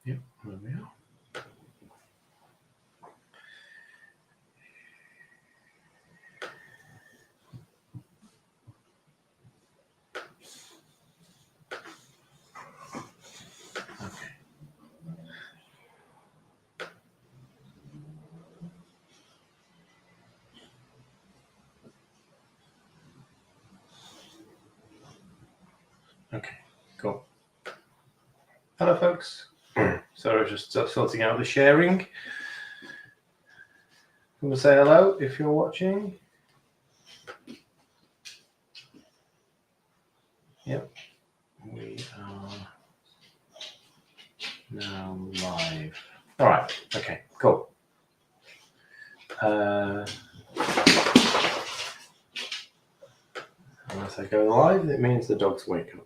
Yep, there we are. Okay, cool. Hello, folks. So I was just sorting out the sharing. Come and say hello if you're watching. Yep, we are now live. All right. Okay. Cool. Unless I go live, it means the dogs wake up.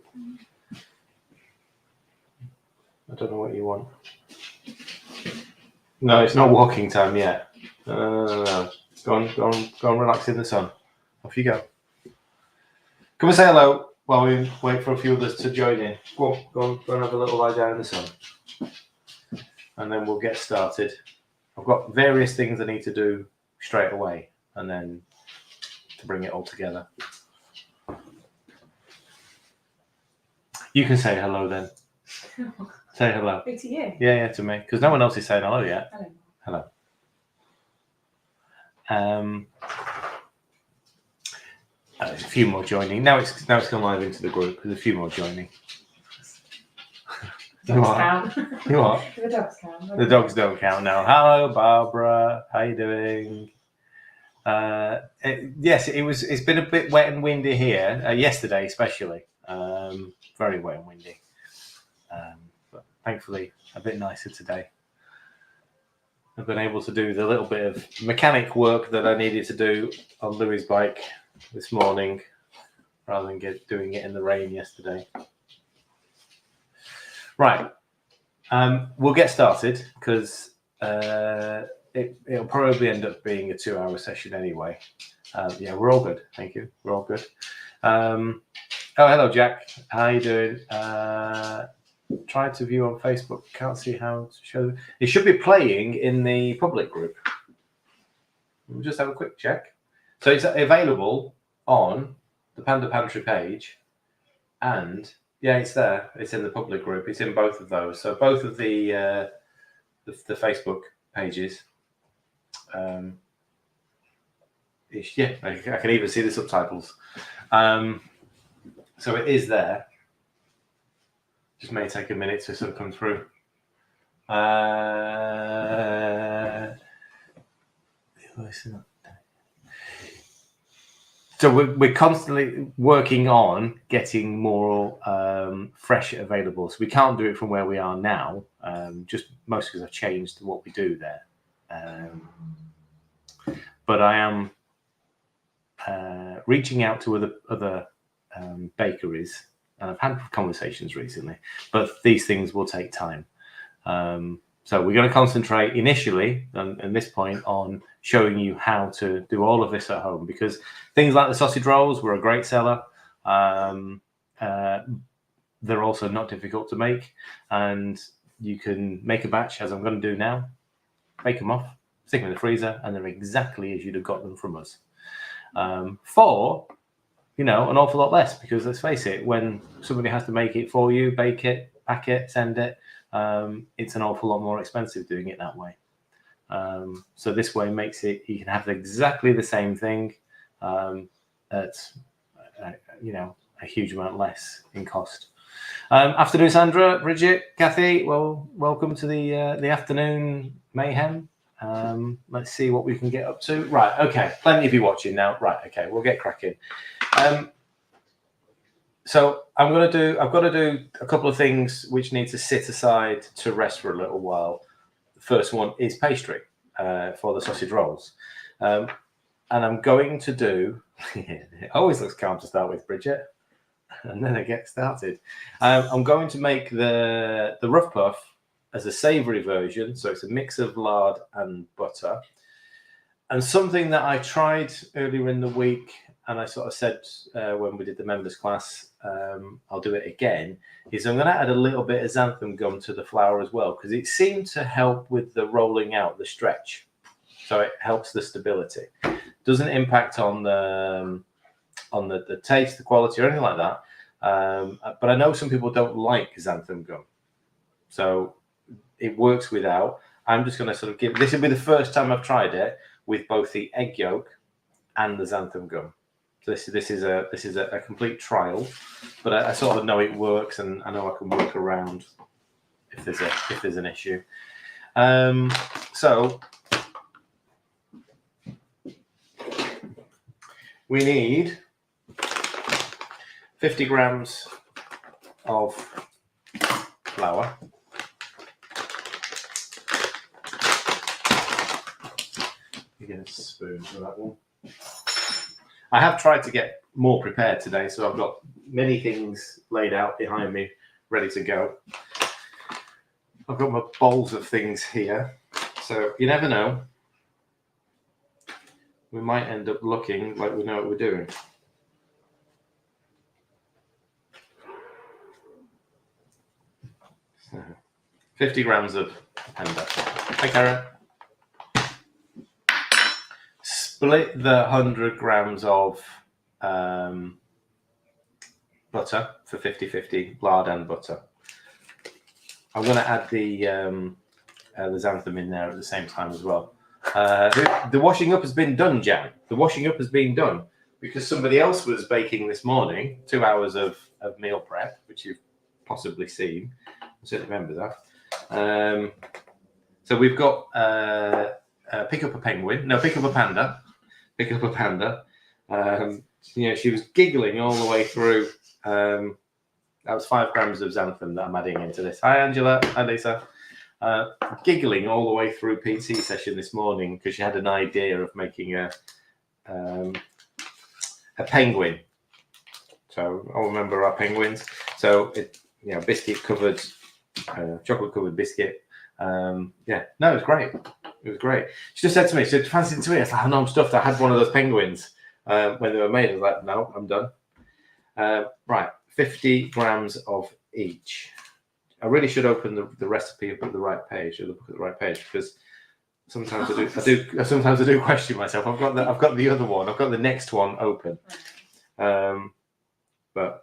I don't know what you want. No, it's not walking time yet. No. Go on, relax in the sun. Off you go. Come and say hello while we wait for a few others to join in. Go on, have a little lie down in the sun. And then we'll get started. I've got various things I need to do straight away and then to bring it all together. You can say hello then. Say hello. To you? Yeah, to me. Because no one else is saying hello yet. Hello. There's a few more joining. Now it's gone live into the group. There's a few more joining. Dogs count. You what? The dogs count. The dogs don't count now. Hello, Barbara. How you doing? Yes, it's been a bit wet and windy here. Yesterday, especially. Very wet and windy. But thankfully, a bit nicer today. I've been able to do the little bit of mechanic work that I needed to do on Louis' bike this morning, rather than doing it in the rain yesterday. Right. We'll get started because it'll probably end up being a 2-hour session anyway. Yeah, we're all good. Thank you. We're all good. Oh, hello, Jack. How you doing? Try to view on Facebook. Can't see how to show. It should be playing in the public group. We'll just have a quick check. So it's available on the Panda Pantry page, and yeah, it's there. It's in the public group. It's in both of those. So both of the Facebook pages. Yeah, I can even see the subtitles. So it is there. Just may take a minute to sort of come through. So we're constantly working on getting more fresh available. So we can't do it from where we are now, just mostly because I've changed what we do there. But I am reaching out to other bakeries. And I've had conversations recently, but these things will take time. So we're going to concentrate initially, at this point, on showing you how to do all of this at home, because things like the sausage rolls were a great seller. They're also not difficult to make, and you can make a batch, as I'm going to do now, bake them off, stick them in the freezer, and they're exactly as you'd have got them from us. For an awful lot less, because let's face it, when somebody has to make it for you, bake it, pack it, send it, it's an awful lot more expensive doing it that way. So this way makes it, you can have exactly the same thing at, a huge amount less in cost. Afternoon, Sandra, Bridget, Kathy, well, welcome to the afternoon mayhem. Let's see what we can get up to. Right, okay, plenty of you watching now. Right, okay, we'll get cracking. So I've got to do a couple of things which need to sit aside to rest for a little while. The first one is pastry for the sausage rolls. And I'm going to do, it always looks calm to start with, Bridget, and then I get started. I'm going to make the rough puff as a savory version. So it's a mix of lard and butter. And something that I tried earlier in the week and I sort of said when we did the members class, I'll do it again, is I'm going to add a little bit of xanthan gum to the flour as well, because it seemed to help with the rolling out, the stretch. So it helps the stability. Doesn't impact on the taste, the quality, or anything like that. But I know some people don't like xanthan gum, so it works without. I'm just going to sort of give. This will be the first time I've tried it with both the egg yolk and the xanthan gum. So this is a complete trial, but I sort of know it works, and I know I can work around if there's an issue. So we need 50 grams of flour. You get a spoon for that one. I have tried to get more prepared today, so I've got many things laid out behind me, ready to go. I've got my bowls of things here, so you never know. We might end up looking like we know what we're doing. So, 50 grams of Panda. Hi, Karen. Split the 100 grams of butter for 50-50, lard and butter. I'm going to add the xanthan in there at the same time as well. The washing up has been done, Jan. The washing up has been done because somebody else was baking this morning, 2 hours of meal prep, which you've possibly seen. I certainly remember that. So we've got pick up a panda. Pick up a panda. She was giggling all the way through. That was 5 grams of xanthan that I'm adding into this. Hi, Angela. Hi, Lisa. Giggling all the way through PT session this morning because she had an idea of making a penguin. So I'll remember our penguins. So biscuit covered, chocolate covered biscuit. No, it was great. It was great. She just said to me, she said, fancy it to me. I was like, oh, no, I'm stuffed. I had one of those penguins when they were made. I was like, no, I'm done. Right, 50 grams of each. I really should open the recipe up at the right page, or the book at the right page, because sometimes I do question myself. I've got the other one. I've got the next one open, but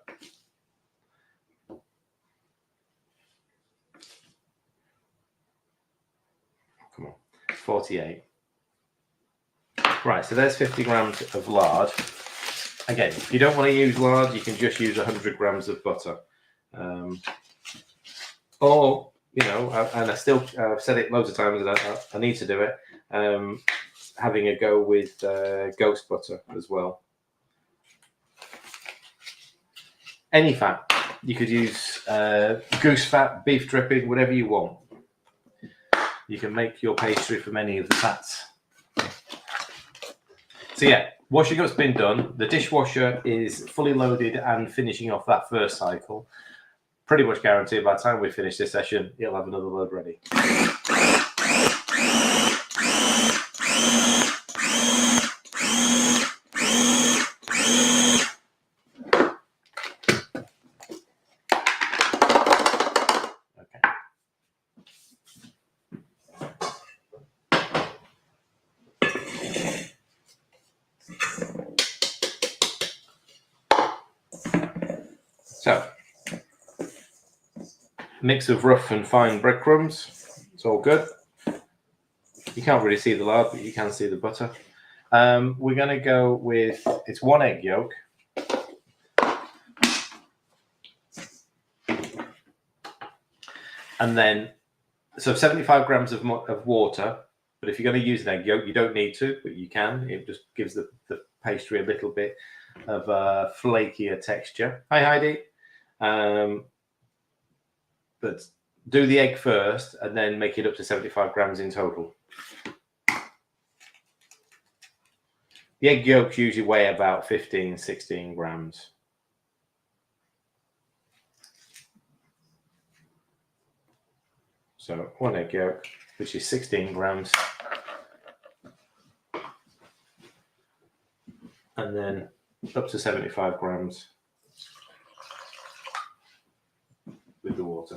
come on, 48. Right, so there's 50 grams of lard. Again, if you don't want to use lard, you can just use 100 grams of butter. Or, and I've said it loads of times, and I need to do it, having a go with ghost butter as well. Any fat. You could use goose fat, beef dripping, whatever you want. You can make your pastry from any of the fats. So yeah, washing up's been done. The dishwasher is fully loaded and finishing off that first cycle. Pretty much guaranteed by the time we finish this session, it'll have another load ready. So, mix of rough and fine breadcrumbs. It's all good. You can't really see the lard, but you can see the butter. We're going to go with, it's 1 egg yolk. And then, so 75 grams of water. But if you're going to use an egg yolk, you don't need to, but you can. It just gives the pastry a little bit of a flakier texture. Hi, Heidi. But do the egg first and then make it up to 75 grams in total. The egg yolks usually weigh about 15, 16 grams. So 1 egg yolk, which is 16 grams. And then up to 75 grams with the water.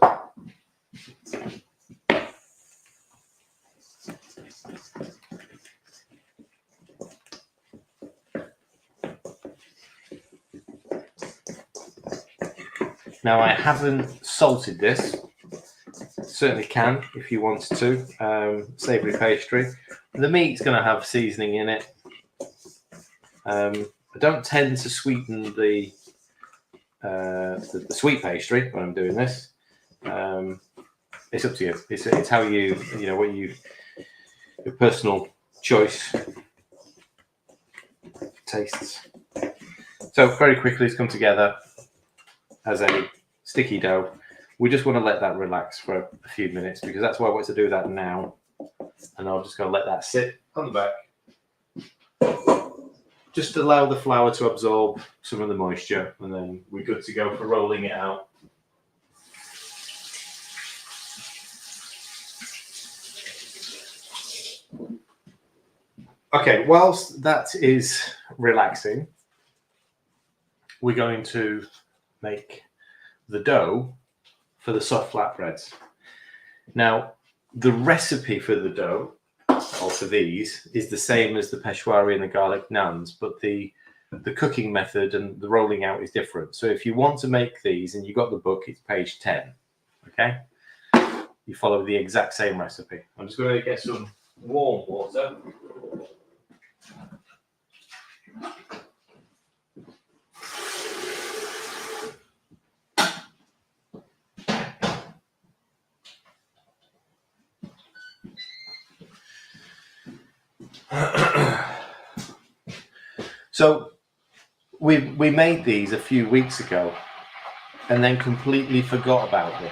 Now I haven't salted this. Certainly can if you wanted to. Savoury pastry. The meat's going to have seasoning in it. I don't tend to sweeten the sweet pastry when I'm doing this. It's up to you. It's how your personal choice tastes. So very quickly it's come together as a sticky dough. We just want to let that relax for a few minutes because that's why I want to do that now. And I'm just going to let that sit on the back. Just allow the flour to absorb some of the moisture, and then we're good to go for rolling it out. Okay, whilst that is relaxing, we're going to make the dough for the soft flatbreads. Now, the recipe for the dough, or for these, is the same as the peshwari and the garlic naans, but the cooking method and the rolling out is different. So if you want to make these and you got the book, it's page 10. Okay? You follow the exact same recipe. I'm just going to get some warm water. So we made these a few weeks ago and then completely forgot about them.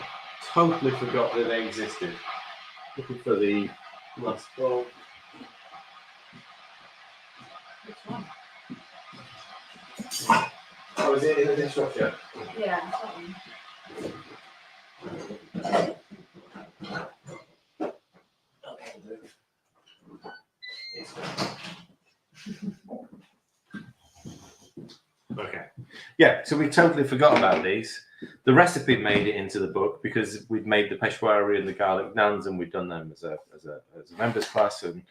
Totally forgot that they existed. Looking for the last bowl. Which one? Oh, is it in the dishwasher? Yeah, that one. Okay. Yeah, so we totally forgot about these. The recipe made it into the book because we'd made the peshwari and the garlic naans, and we'd done them as a members class. And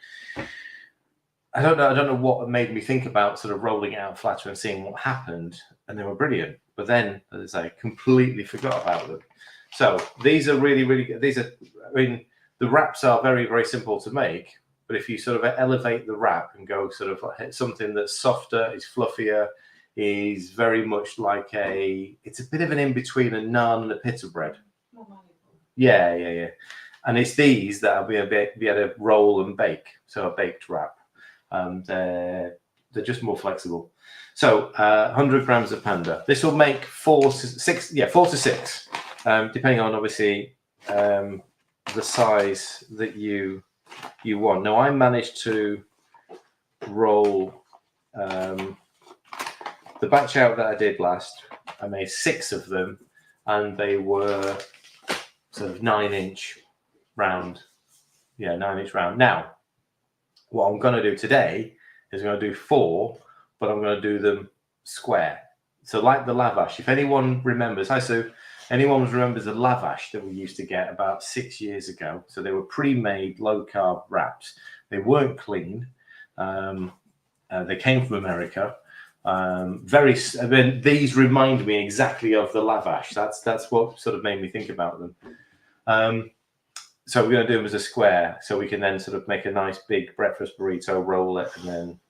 I don't know what made me think about sort of rolling it out flatter and seeing what happened, and they were brilliant. But then, as I say, completely forgot about them. So these are really, really good. The wraps are very, very simple to make. But if you sort of elevate the wrap and go sort of something that's softer, is fluffier, is very much like it's a bit of an in-between a naan and a pita bread. Yeah. And it's these that I'll be able to roll and bake. So a baked wrap. They're just more flexible. So 100 grams of Panda. This will make 4 to 6, depending on obviously the size that you want. Now I managed to roll the batch out that I did last. I made 6 of them, and they were sort of 9-inch round. Yeah, 9-inch round. Now, what I'm going to do today is I'm going to do 4, but I'm going to do them square. So like the lavash, if anyone remembers, hi Sue, anyone remembers the lavash that we used to get about 6 years ago. So they were pre-made low-carb wraps. They weren't clean. They came from America. These remind me exactly of the lavash. That's what sort of made me think about them. So we're going to do them as a square, so we can then sort of make a nice big breakfast burrito, roll it, and then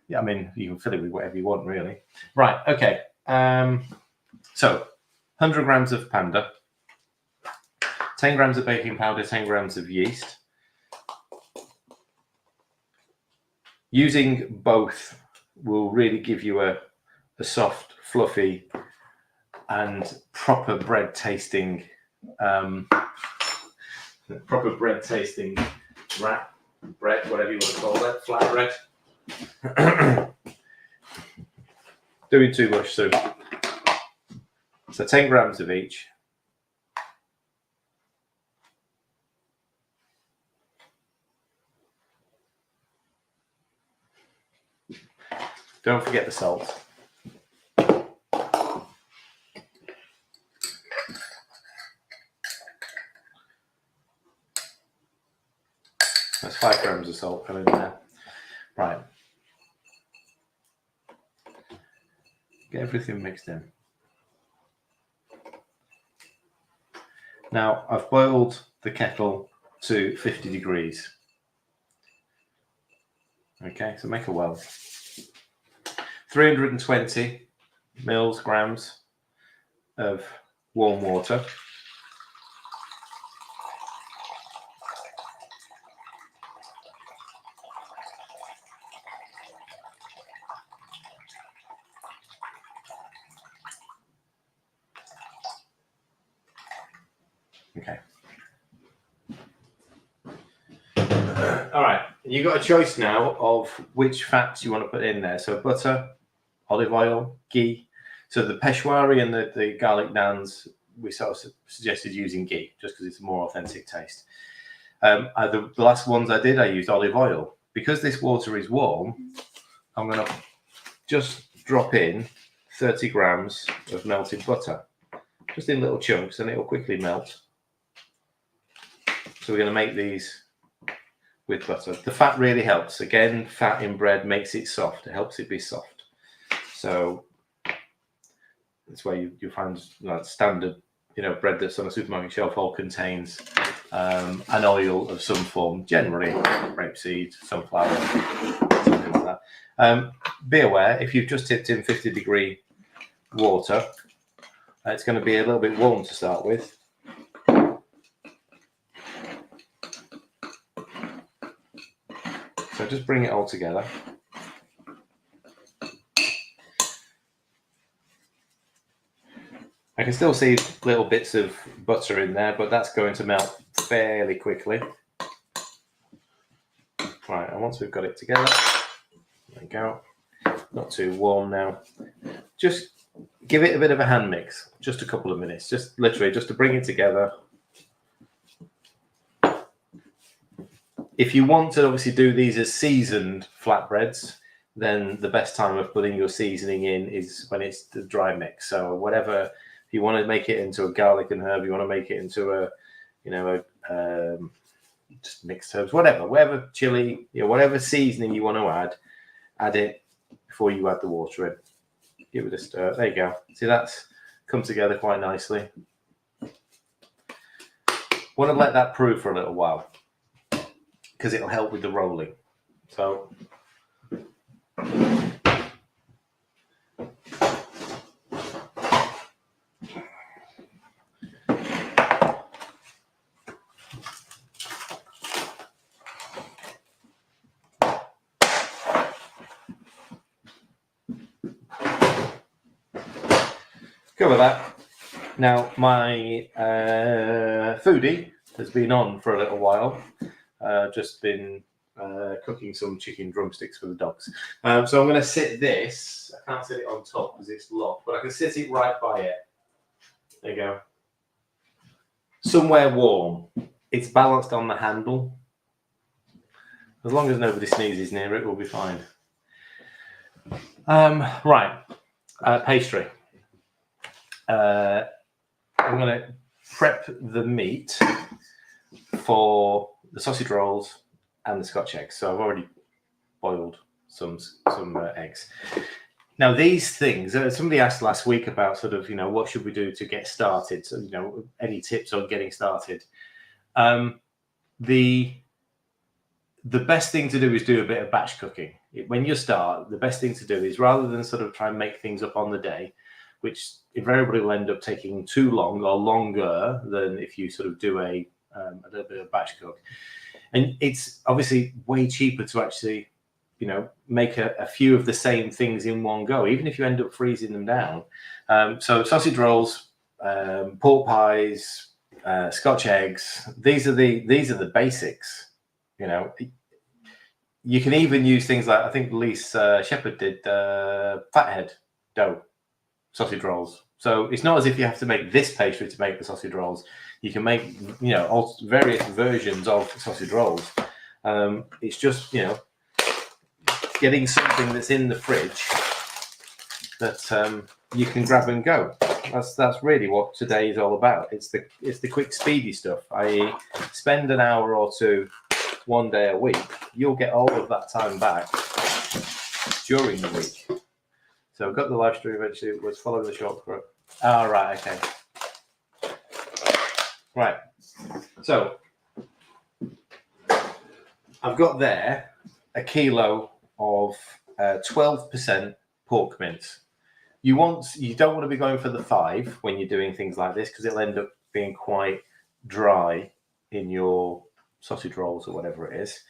yeah, I mean you can fill it with whatever you want, really. Right, okay. So 100 grams of Panda, 10 grams of baking powder, 10 grams of yeast. Using both will really give you a soft, fluffy, and proper bread tasting wrap, bread, whatever you want to call it, flatbread. Doing too much soon. So 10 grams of each. Don't forget the salt. That's 5 grams of salt coming in there. Right. Get everything mixed in. Now, I've boiled the kettle to 50 degrees. Okay, so make a well. 320 grams of warm water. Okay. All right. You've got a choice now of which fats you want to put in there. So butter, olive oil, ghee. So the peshwari and the garlic naans, we sort of suggested using ghee just because it's a more authentic taste. The last ones I did, I used olive oil. Because this water is warm, I'm going to just drop in 30 grams of melted butter, just in little chunks, and it will quickly melt. So we're going to make these with butter. The fat really helps. Again, fat in bread makes it soft. It helps it be soft. So that's why you find like standard, bread that's on a supermarket shelf all contains an oil of some form, generally rapeseed, sunflower, something like that. Be aware, if you've just tipped in 50-degree water, it's going to be a little bit warm to start with. So just bring it all together. I can still see little bits of butter in there, but that's going to melt fairly quickly. Right, and once we've got it together, there we go. Not too warm now. Just give it a bit of a hand mix, just a couple of minutes, just literally just to bring it together. If you want to obviously do these as seasoned flatbreads, then the best time of putting your seasoning in is when it's the dry mix. So whatever, if you want to make it into a garlic and herb, you want to make it into a, just mixed herbs, whatever chili, whatever seasoning you want to add it before you add the water in. Give it a stir. There you go. See, that's come together quite nicely. Want to let that prove for a little while, because it'll help with the rolling. So cover that. Now my foodie has been on for a little while. Just been cooking some chicken drumsticks for the dogs. So I'm going to sit this. I can't sit it on top because it's locked, but I can sit it right by it. There you go. Somewhere warm. It's balanced on the handle. As long as nobody sneezes near it, we'll be fine. Right. Pastry. I'm going to prep the meat for the sausage rolls and the Scotch eggs. So I've already boiled some eggs. Now these things, somebody asked last week about sort of, what should we do to get started? So, any tips on getting started? The best thing to do is do a bit of batch cooking. When you start, the best thing to do is, rather than sort of try and make things up on the day, which invariably will end up taking too long or longer than if you sort of do a little bit of batch cook. And it's obviously way cheaper to actually, make a few of the same things in one go, even if you end up freezing them down. So sausage rolls, pork pies, Scotch eggs, these are the basics. You can even use things like, I think Lise Shepherd did fathead dough sausage rolls. So it's not as if you have to make this pastry to make the sausage rolls. You can make, all various versions of sausage rolls. It's just, getting something that's in the fridge that you can grab and go. That's really what today is all about. It's the quick, speedy stuff. I spend an hour or two one day a week. You'll get all of that time back during the week. So I've got the live stream eventually. It was following the shortcut. Oh, right, okay. Right. So I've got there a kilo of 12% pork mince. You don't want to be going for the 5 when you're doing things like this because it'll end up being quite dry in your sausage rolls or whatever it is.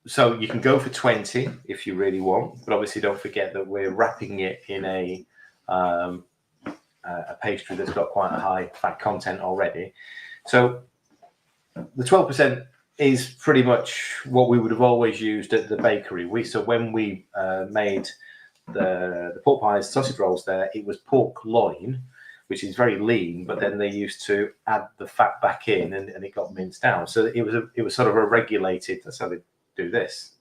So you can go for 20 if you really want, but obviously don't forget that we're wrapping it in a pastry that's got quite a high fat content already. So the 12% is pretty much what we would have always used at the bakery. When we made the pork pies, sausage rolls there, it was pork loin, which is very lean, but then they used to add the fat back in and it got minced down. So it was sort of a regulated, that's how they do this.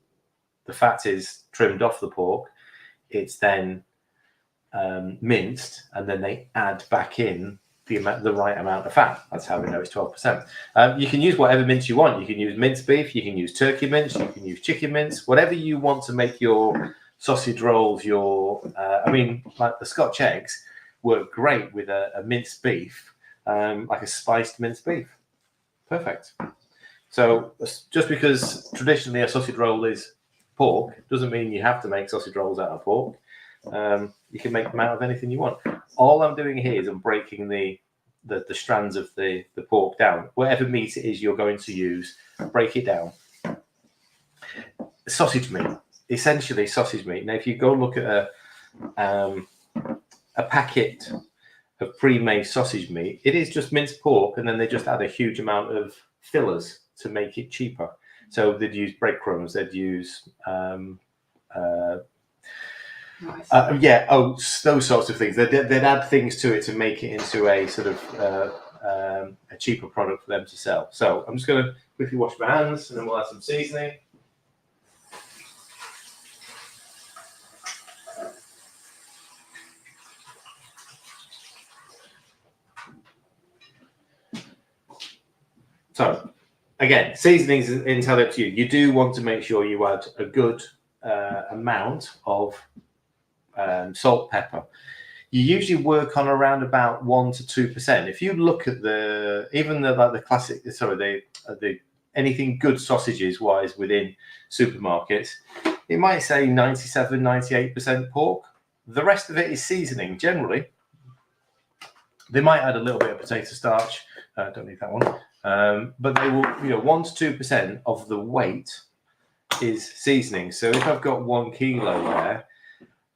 The fat is trimmed off the pork. It's then minced, and then they add back in the right amount of fat. That's how we know it's 12%. You can use whatever mince you want. You can use minced beef, you can use turkey mince, you can use chicken mince, whatever you want to make your sausage rolls. Like the Scotch eggs work great with a minced beef, like a spiced minced beef. Perfect. So just because traditionally a sausage roll is pork doesn't mean you have to make sausage rolls out of pork. You can make them out of anything you want. All I'm doing here is I'm breaking the strands of the pork down. Whatever meat it is you're going to use, break it down. Sausage meat, essentially sausage meat. Now, if you go look at a packet of pre-made sausage meat, it is just minced pork, and then they just add a huge amount of fillers to make it cheaper. So they'd use breadcrumbs, they'd use oats, those sorts of things. They'd add things to it to make it into a sort of a cheaper product for them to sell. So I'm just going to quickly wash my hands, and then we'll add some seasoning. So again, seasonings is entirely up to you. You do want to make sure you add a good amount of salt, pepper. You usually work on around about 1 to 2%. If you look at the classic, the anything good sausages wise within supermarkets, it might say 97, 98% pork. The rest of it is seasoning generally. They might add a little bit of potato starch. Don't need that one. But they will, 1 to 2% of the weight is seasoning. So if I've got 1 kilo there,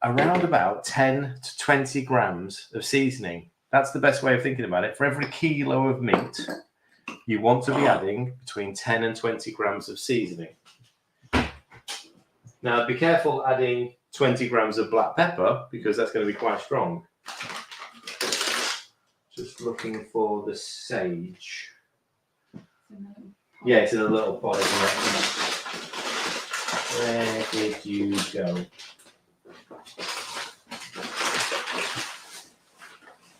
around about 10 to 20 grams of seasoning. That's the best way of thinking about it. For every kilo of meat, you want to be adding between 10 and 20 grams of seasoning. Now, be careful adding 20 grams of black pepper because that's going to be quite strong. Just looking for the sage. Yeah, it's in a little pot, isn't it? Where did you go?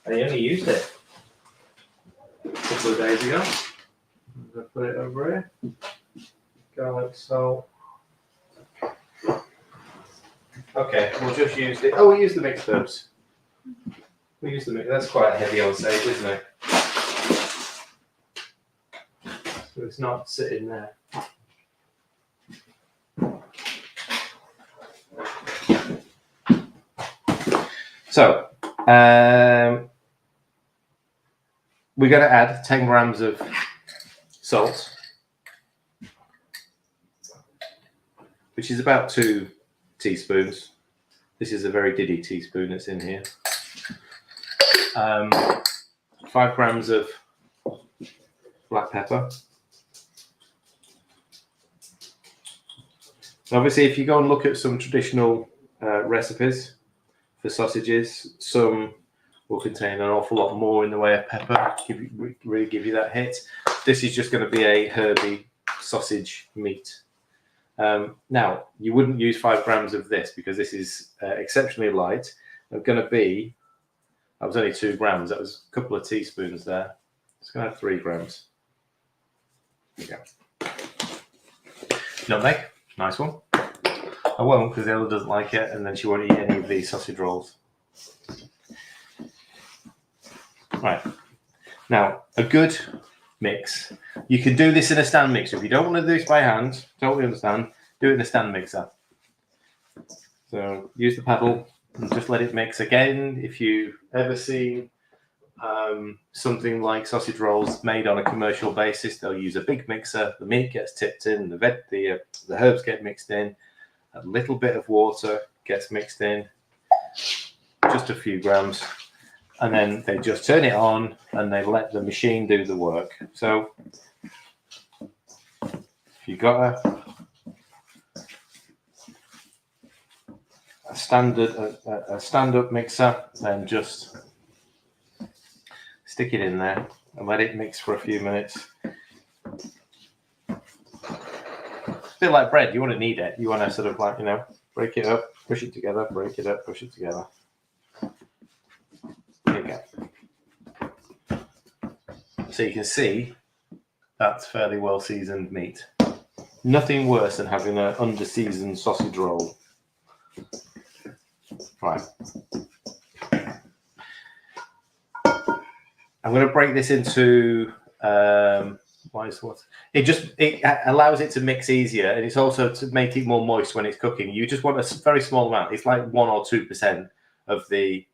I only used it a couple of days ago. I'm going to put it over here. Garlic, salt. Okay, we'll just use it. Oh, we use the mixed herbs. We use the mix. That's quite heavy on sage, isn't it? So it's not sitting there. So, we're going to add 10 grams of salt, which is about 2 teaspoons. This is a very diddy teaspoon that's in here. 5 grams of black pepper. Obviously, if you go and look at some traditional recipes for sausages, some will contain an awful lot more in the way of pepper, really give you that hit. This is just going to be a herby sausage meat. Now, you wouldn't use 5 grams of this because this is exceptionally light. They're going to be, that was only 2 grams. That was a couple of teaspoons there. It's going to have 3 grams. There you go. Nutmeg, nice one. I won't because Ella doesn't like it, and then she won't eat any of these sausage rolls. Right. Now, a good mix. You can do this in a stand mixer. If you don't want to do this by hand, totally understand, do it in a stand mixer. So use the paddle and just let it mix. Again, if you've ever seen something like sausage rolls made on a commercial basis, they'll use a big mixer. The meat gets tipped in, the herbs get mixed in, a little bit of water gets mixed in, just a few grams, and then they just turn it on and they let the machine do the work. So if you've got a stand-up mixer, then just stick it in there and let it mix for a few minutes. It's a bit like bread. You want to knead it. You want to sort of like, break it up, push it together, break it up, push it together. There you go. So you can see that's fairly well seasoned meat. Nothing worse than having an under-seasoned sausage roll. Right. I'm going to break this into it allows it to mix easier, and it's also to make it more moist when it's cooking. You just want a very small amount. It's like 1 or 2% of the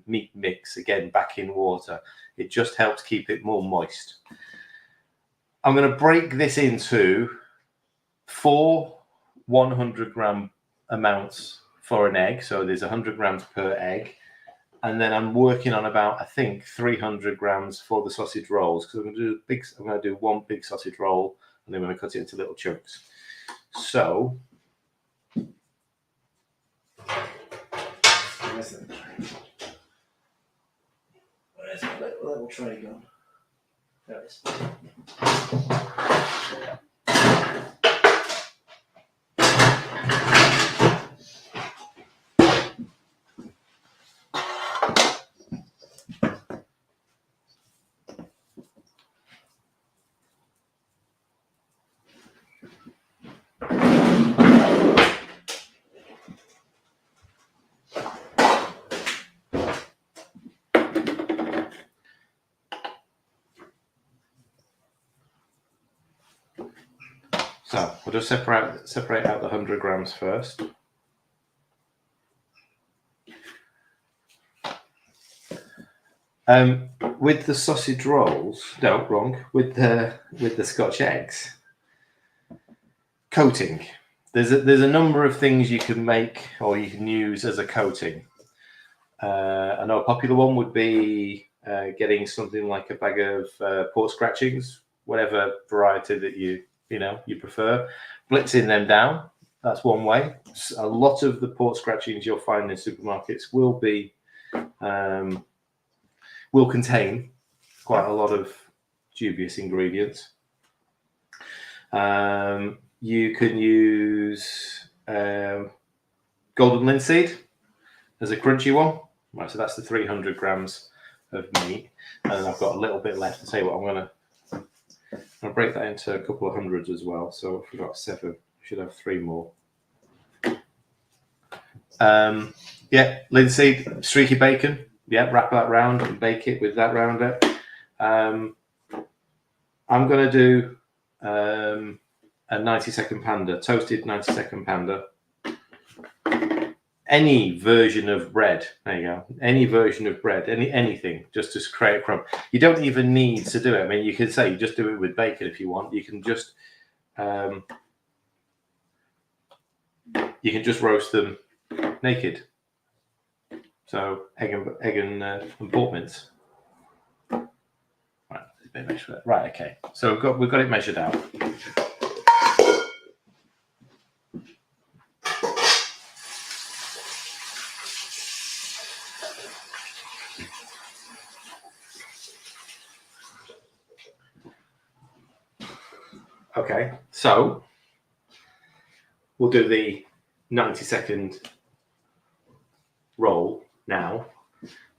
meat mix again back in water. It just helps keep it more moist. I'm going to break this into 4 100-gram amounts for an egg. So there's 100 grams per egg. And then I'm working on about, I think, 300 grams for the sausage rolls, because I'm going to do one big sausage roll, and then I'm going to cut it into little chunks. So where's the little tray gone? There it is. So we'll just separate out the 100 grams first. With the sausage rolls, no, wrong. With the Scotch eggs coating, there's a number of things you can make or you can use as a coating. I know a popular one would be getting something like a bag of pork scratchings, whatever variety that you prefer, blitzing them down. That's one way. A lot of the pork scratchings you'll find in supermarkets will contain quite a lot of dubious ingredients. You can use golden linseed as a crunchy one. Right, so that's the 300 grams of meat, and then I've got a little bit left. To tell you what, I'm gonna break that into a couple of hundreds as well. So if we've got 7, we should have 3 more. Linseed, streaky bacon. Yeah, wrap that round and bake it with that round it. I'm going to do a 90-second Panda, toasted 90-second Panda. Any version of bread, there you go. Any version of bread, anything, just to create a crumb. You don't even need to do it. I mean, you can say you just do it with bacon if you want. You can just roast them naked. So egg and pork mince. Right, a bit measured for that. Right, okay. So we've got it measured out. Okay, so we'll do the 90-second roll now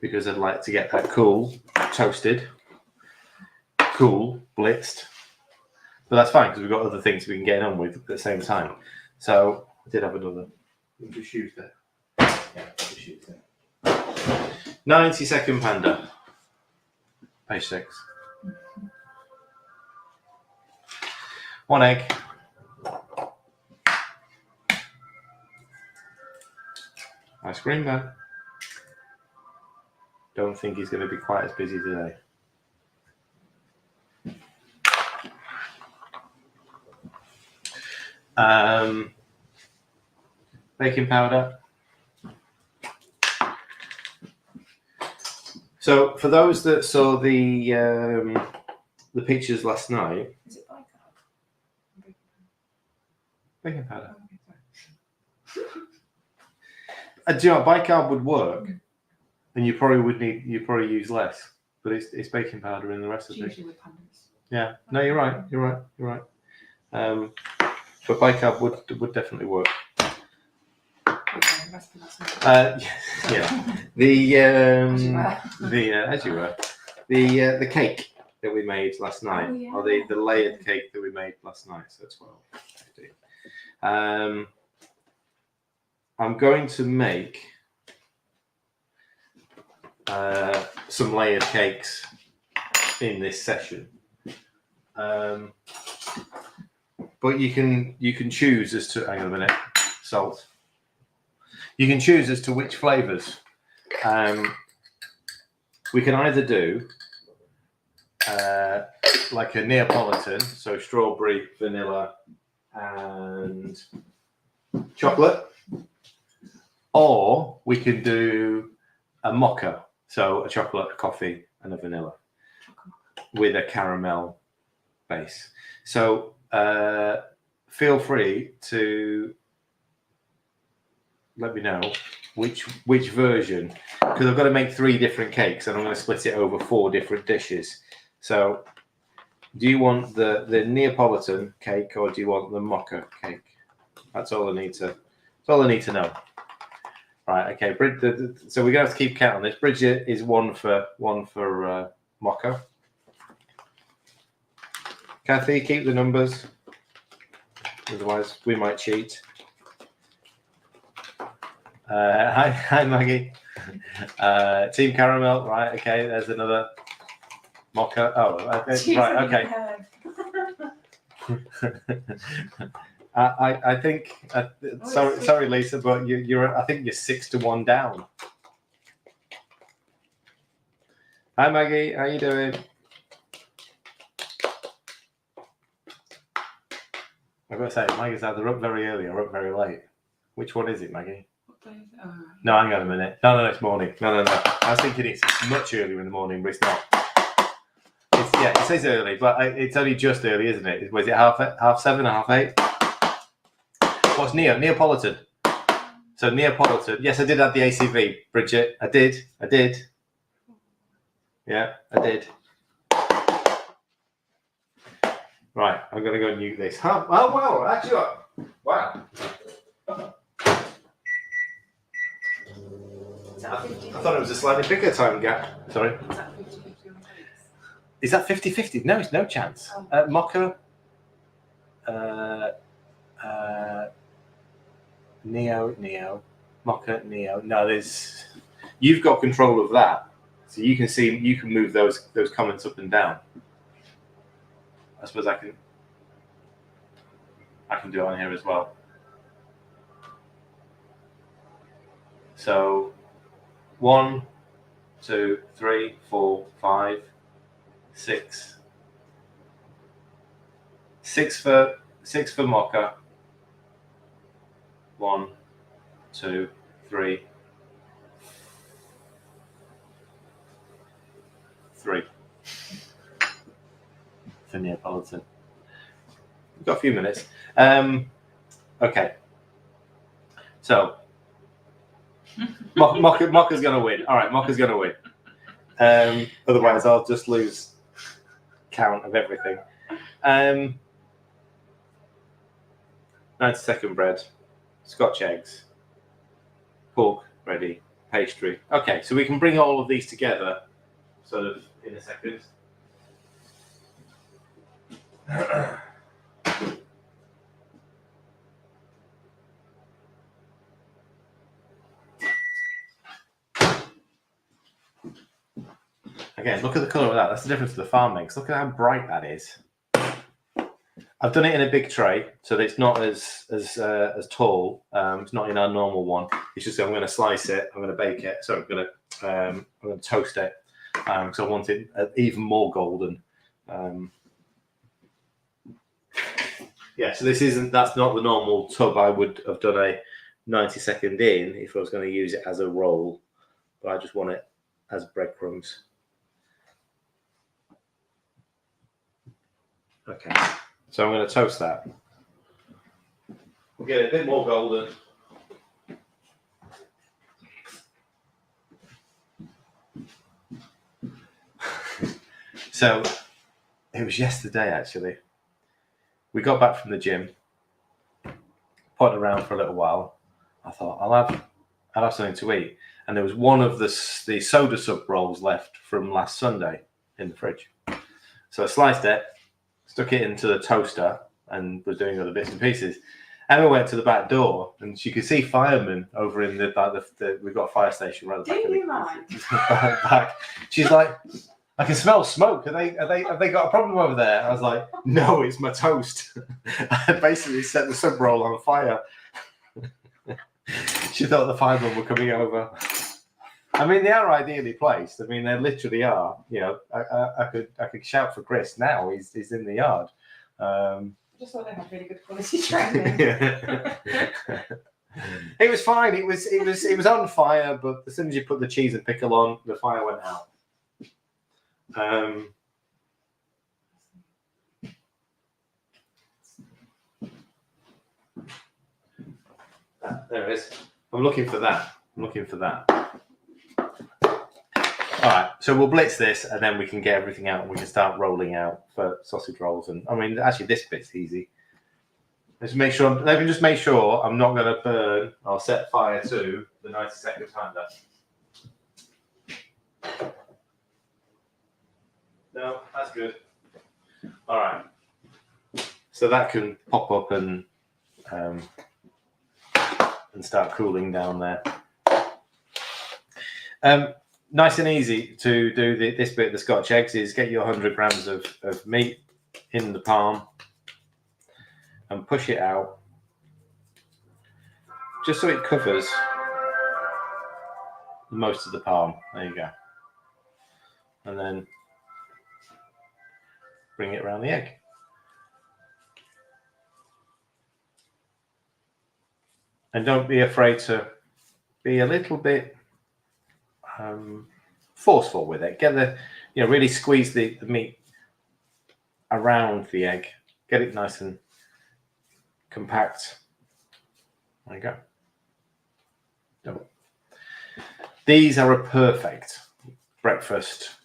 because I'd like to get that cool, toasted, cool, blitzed. But that's fine because we've got other things we can get on with at the same time. So I did have another. Just use that. Yeah, just use that. 90-second Panda. Page 6. 1 egg. Ice cream man. Don't think he's going to be quite as busy today. Baking powder. So for those that saw the pictures last night, Is it bicarb? baking powder. Do you know, bicarb would work, and you probably use less, but it's baking powder in the recipe. Usually with pandas. Yeah, no, you're right. But bicarb would definitely work. Okay, the recipe last night. Yeah. As you were, the cake that we made last night, Oh, yeah. or the layered cake that we made last night. So 12:50. I'm going to make some layered cakes in this session, but you can choose as to. Hang on a minute, salt. You can choose as to which flavors. We can either do like a Neapolitan, so strawberry, vanilla, and chocolate, or we can do a mocha, so a chocolate, a coffee, and a vanilla with a caramel base. So feel free to let me know which version, because I've got to make 3 different cakes and I'm going to split it over 4 different dishes. So do you want the Neapolitan cake or do you want the mocha cake? That's all I need to know. Right, okay. So we're going to have to keep count on this. Bridget is one for mocha. Kathy, keep the numbers. Otherwise, we might cheat. Hi, Maggie. Team Caramel, right? Okay, there's another mocha. Oh, okay, right. Okay. I think. Sorry, Lisa, but you're. I think you're 6-1 down. Hi, Maggie. How you doing? I've got to say, Maggie's either up very early or up very late. Which one is it, Maggie? What day is it? Oh, No, hang on a minute. No, it's morning. No. I was thinking it's much earlier in the morning, but it's not. It says early, but it's only just early, isn't it? Was it 7:30 or 8:30? What's Neapolitan? So Neapolitan. Yes, I did have the ACV, Bridget. I did. Yeah, I did. Right, I'm going to go and mute this. Oh, wow, actually, wow. I thought it was a slightly bigger time gap. Sorry. Is that 50-50? No, it's no chance. Mocha, Neo, Mocha, Neo. No, you've got control of that, so you can move those comments up and down. I suppose I can do it on here as well. So 1, 2, 3, 4, 5, 6. 6 for mocha. 1, 2, 3. 3 for Neapolitan. We've got a few minutes. Okay. So Mocha's going to win. All right, Mocha's going to win. Otherwise, I'll just lose count of everything. Now, 90-second bread, Scotch eggs, pork ready, pastry. Okay, so we can bring all of these together sort of in a second. Again, look at the colour of that. That's the difference to the farm eggs. Look at how bright that is. I've done it in a big tray, so that it's not as tall. It's not in our normal one. It's just I'm going to slice it. I'm going to bake it. So I'm going to toast it because I want it even more golden. Yeah. So that's not the normal tub. I would have done a 90-second in if I was going to use it as a roll, but I just want it as breadcrumbs. Okay. So I'm going to toast that. We'll get it a bit more golden. So it was yesterday, actually. We got back from the gym, potted around for a little while. I thought I'll have something to eat, and there was one of the soda sub rolls left from last Sunday in the fridge. So I sliced it, stuck it into the toaster, and was doing other bits and pieces. Emma went to the back door, and she could see firemen over in the we've got a fire station right at the back. Do you mind? Back. She's like, I can smell smoke. Have they got a problem over there? I was like, no, it's my toast. I basically set the sub roll on fire. She thought the firemen were coming over. I mean, they are ideally placed. I mean, they literally are. You know, I could shout for Chris now. He's in the yard. Just thought they had really good quality training. It was fine. It was on fire, but as soon as you put the cheese and pickle on, the fire went out. There it is. I'm looking for that. All right, so we'll blitz this, and then we can get everything out, and we can start rolling out for sausage rolls. And I mean, actually, this bit's easy. Let me just make sure I'm not going to burn or set fire to the 90-second Panda. No, that's good. All right, so that can pop up and start cooling down there. Nice and easy to do this bit of the Scotch eggs is get your 100 grams of meat in the palm and push it out just so it covers most of the palm. There you go. And then bring it around the egg. And don't be afraid to be a little bit forceful with it. Get really squeeze the meat around the egg. Get it nice and compact. There you go. Double. These are a perfect breakfast,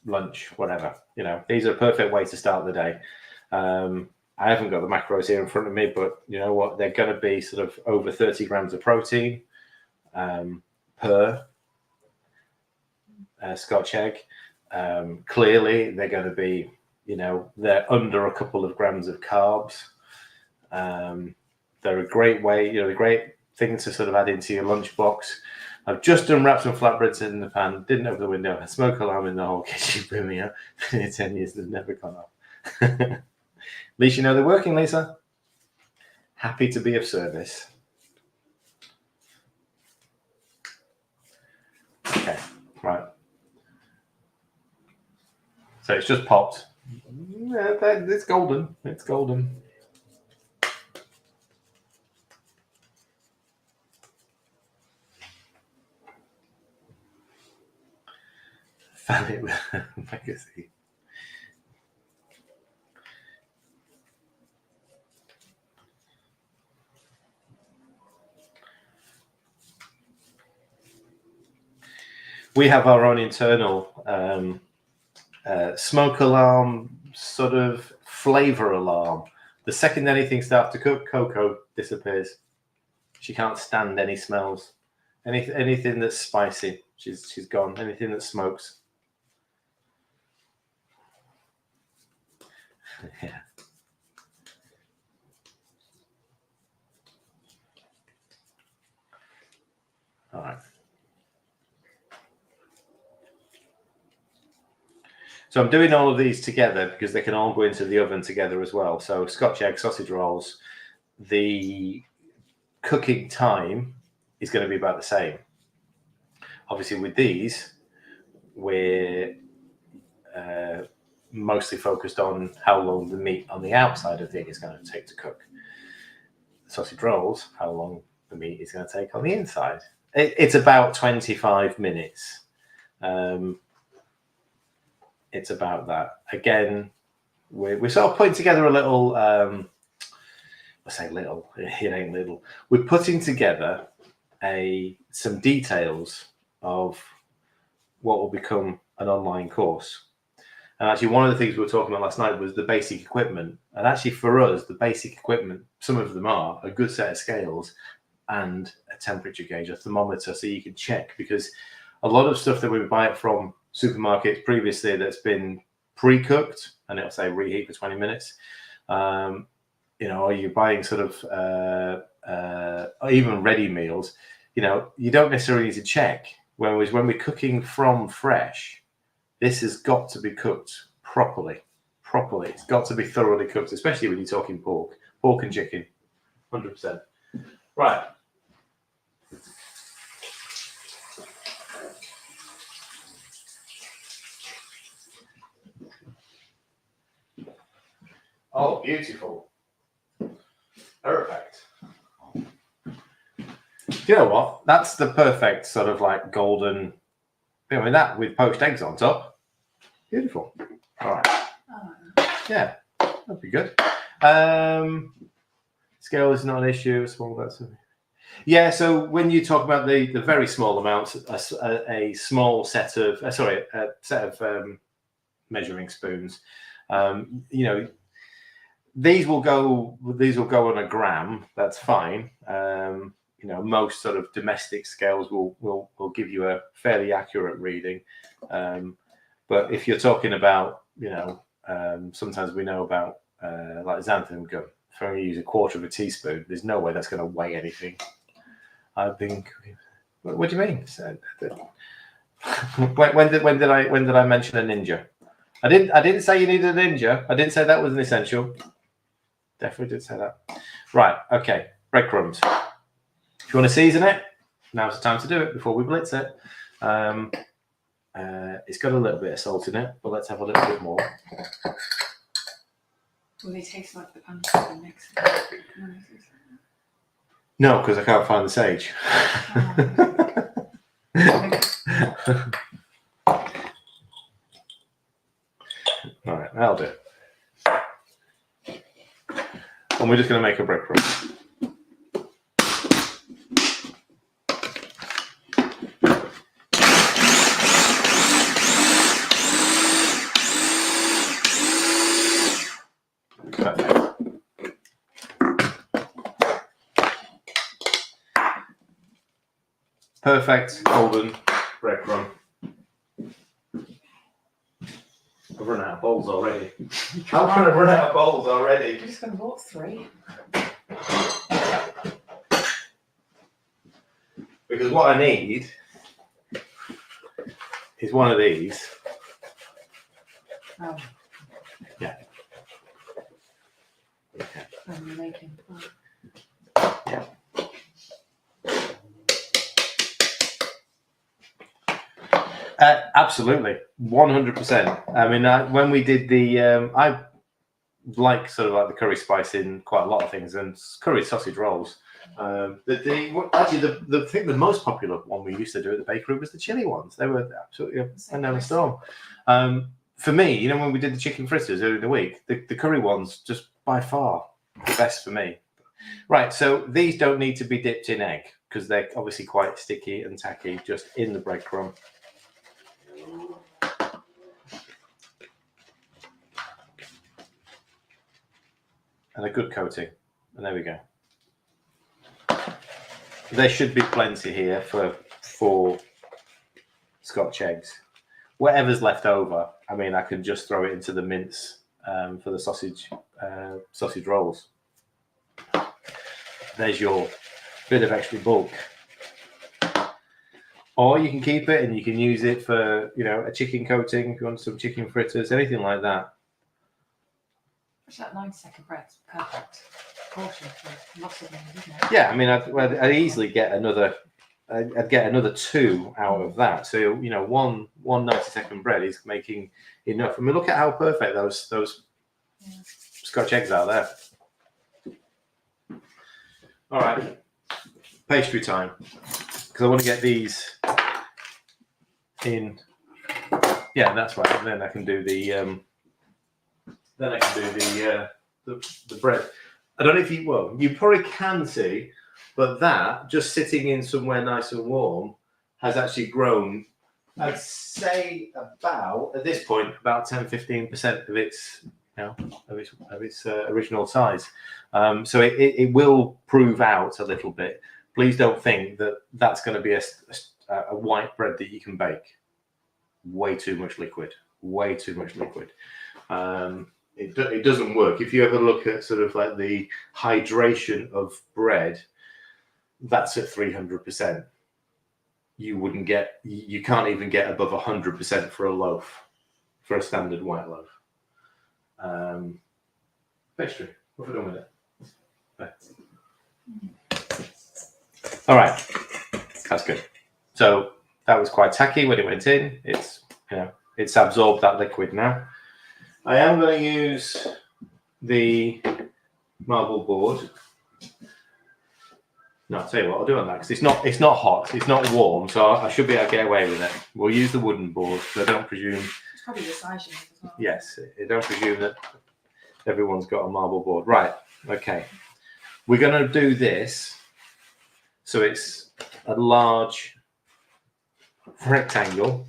lunch, whatever. You know, these are a perfect way to start the day. I haven't got the macros here in front of me, but you know what? They're going to be sort of over 30 grams of protein per Scotch egg. Clearly, they're going to be, they're under a couple of grams of carbs. They're a great way, a great thing to sort of add into your lunchbox. I've just unwrapped some flatbreads in the pan, didn't open the window, had smoke alarm in the whole kitchen for me. In 10 years, they've never gone off. At least you know they're working, Lisa. Happy to be of service. Okay, right. So it's just popped. Yeah, it's golden. It's golden. Fan it with a magazine. We have our own internal smoke alarm, sort of flavor alarm The second anything starts to cook, Coco disappears. She can't stand any smells. Anything that's spicy, she's gone. Anything that smokes. Yeah. All right. So I'm doing all of these together because they can all go into the oven together as well. So Scotch egg sausage rolls, the cooking time is going to be about the same. Obviously with these, we're mostly focused on how long the meat on the outside of the thing is going to take to cook. Sausage rolls, how long the meat is going to take on the inside. It's about 25 minutes. It's about that. Again, we're sort of putting together a little, I say little, it ain't little. We're putting together some details of what will become an online course. And actually, one of the things we were talking about last night was the basic equipment. And actually, for us, the basic equipment, some of them are a good set of scales and a temperature gauge, a thermometer, so you can check. Because a lot of stuff that we buy it from supermarkets previously that's been pre-cooked, and it'll say reheat for 20 minutes. Or you're buying sort of even ready meals. You don't necessarily need to check. When we're cooking from fresh, this has got to be cooked properly. It's got to be thoroughly cooked, especially when you're talking pork and chicken, 100%. Right. Oh, beautiful. Perfect. Do you know what? That's the perfect sort of like golden, that with poached eggs on top. Beautiful. All right. Yeah, that'd be good. Scale is not an issue. Small amounts. Yeah. So when you talk about the very small amounts, a small set of a set of measuring spoons. These will go on a gram. That's fine. Most sort of domestic scales will give you a fairly accurate reading. But if you're talking about, sometimes we know about like xanthan gum. If I use a quarter of a teaspoon, there's no way that's going to weigh anything. I think. What do you mean? When did I mention a ninja? I didn't say you needed a ninja. I didn't say that was an essential. Definitely did say that. Right. Okay. Breadcrumbs. If you want to season it, now's the time to do it before we blitz it. It's got a little bit of salt in it, but let's have a little bit more. Will they taste like the Panda mix? No, because I can't find the sage. All right, that'll do. And we're just going to make a breadcrumb. Perfect golden breadcrumb. I've run out of bowls already. How can I run out of bowls already? You're just going to bought 3. Because what I need is one of these. Oh. Yeah. Okay. I'm making. Yeah. Absolutely, 100%. I mean, when we did the, I like sort of like the curry spice in quite a lot of things, and curry sausage rolls. The thing, the most popular one we used to do at the bakery was the chili ones. They were absolutely a storm. For me, when we did the chicken fritters earlier in the week, the curry ones just by far the best for me. Right, so these don't need to be dipped in egg because they're obviously quite sticky and tacky, just in the breadcrumb. and a good coating. And there we go. There should be plenty here for 4 Scotch eggs. Whatever's left over, I mean, I can just throw it into the mince for the sausage rolls. There's your bit of extra bulk. Or you can keep it and you can use it for, a chicken coating, if you want some chicken fritters, anything like that. What's that 90-second bread's perfect portion for lots of them, isn't it? Yeah, I mean, I'd easily get another. I'd get another 2 out of that. So one 90-second bread is making enough. I mean, look at how perfect those Scotch eggs are there. All right, pastry time, because I want to get these in. Yeah, that's right. And then I can do the the bread. I don't know if you probably can see, but that just sitting in somewhere nice and warm has actually grown. I'd say at this point about 10-15% of its original size. So it will prove out a little bit. Please don't think that that's going to be a white bread that you can bake. Way too much liquid. Way too much liquid. It doesn't work. If you ever look at sort of like the hydration of bread, that's at 300%. You can't even get above 100% for a loaf, for a standard white loaf. Pastry, what have I done with it? There. All right, that's good. So that was quite tacky when it went in. It's absorbed that liquid now. I am going to use the marble board. No, I'll tell you what, I'll do on that because it's not hot, it's not warm, so I should be able to get away with it. We'll use the wooden board, so I don't presume. It's probably the size you need as well. Yes, I don't presume that everyone's got a marble board. Right, okay. We're going to do this so it's a large rectangle,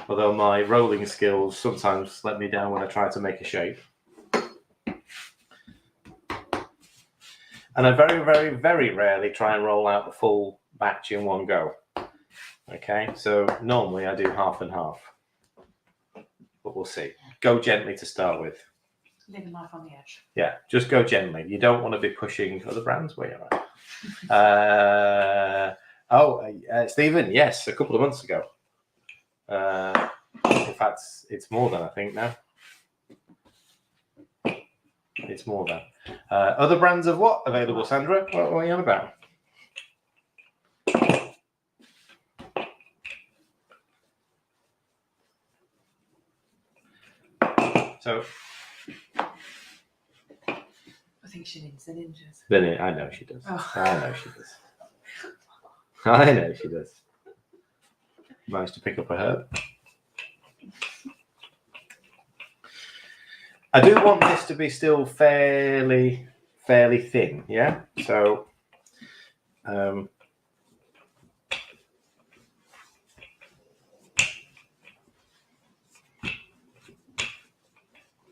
although my rolling skills sometimes let me down when I try to make a shape. And I very, very, very rarely try and roll out the full batch in one go. Okay, so normally I do half and half. But we'll see. Go gently to start with. Living life on the edge. Yeah, just go gently. You don't want to be pushing other brands. Where you're at. Stephen, yes, a couple of months ago. In fact, it's more than I think now. It's more than. Other brands of what available, Sandra? What are you on about? So, I think she needs the ninjas. Then I know she does. Oh. I know she does. I know she does. Managed to pick up a herb. I do want this to be still fairly thin, yeah? So,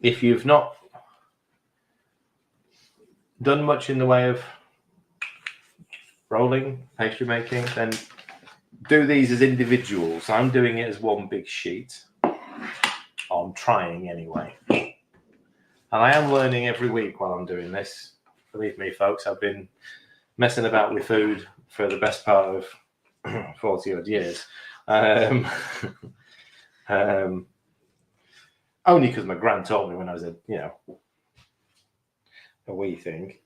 if you've not done much in the way of rolling, pastry making, then do these as individuals. I'm doing it as one big sheet. I'm trying anyway. And I am learning every week while I'm doing this. Believe me, folks, I've been messing about with food for the best part of 40 odd years. Only because my gran taught me when I was a wee thing.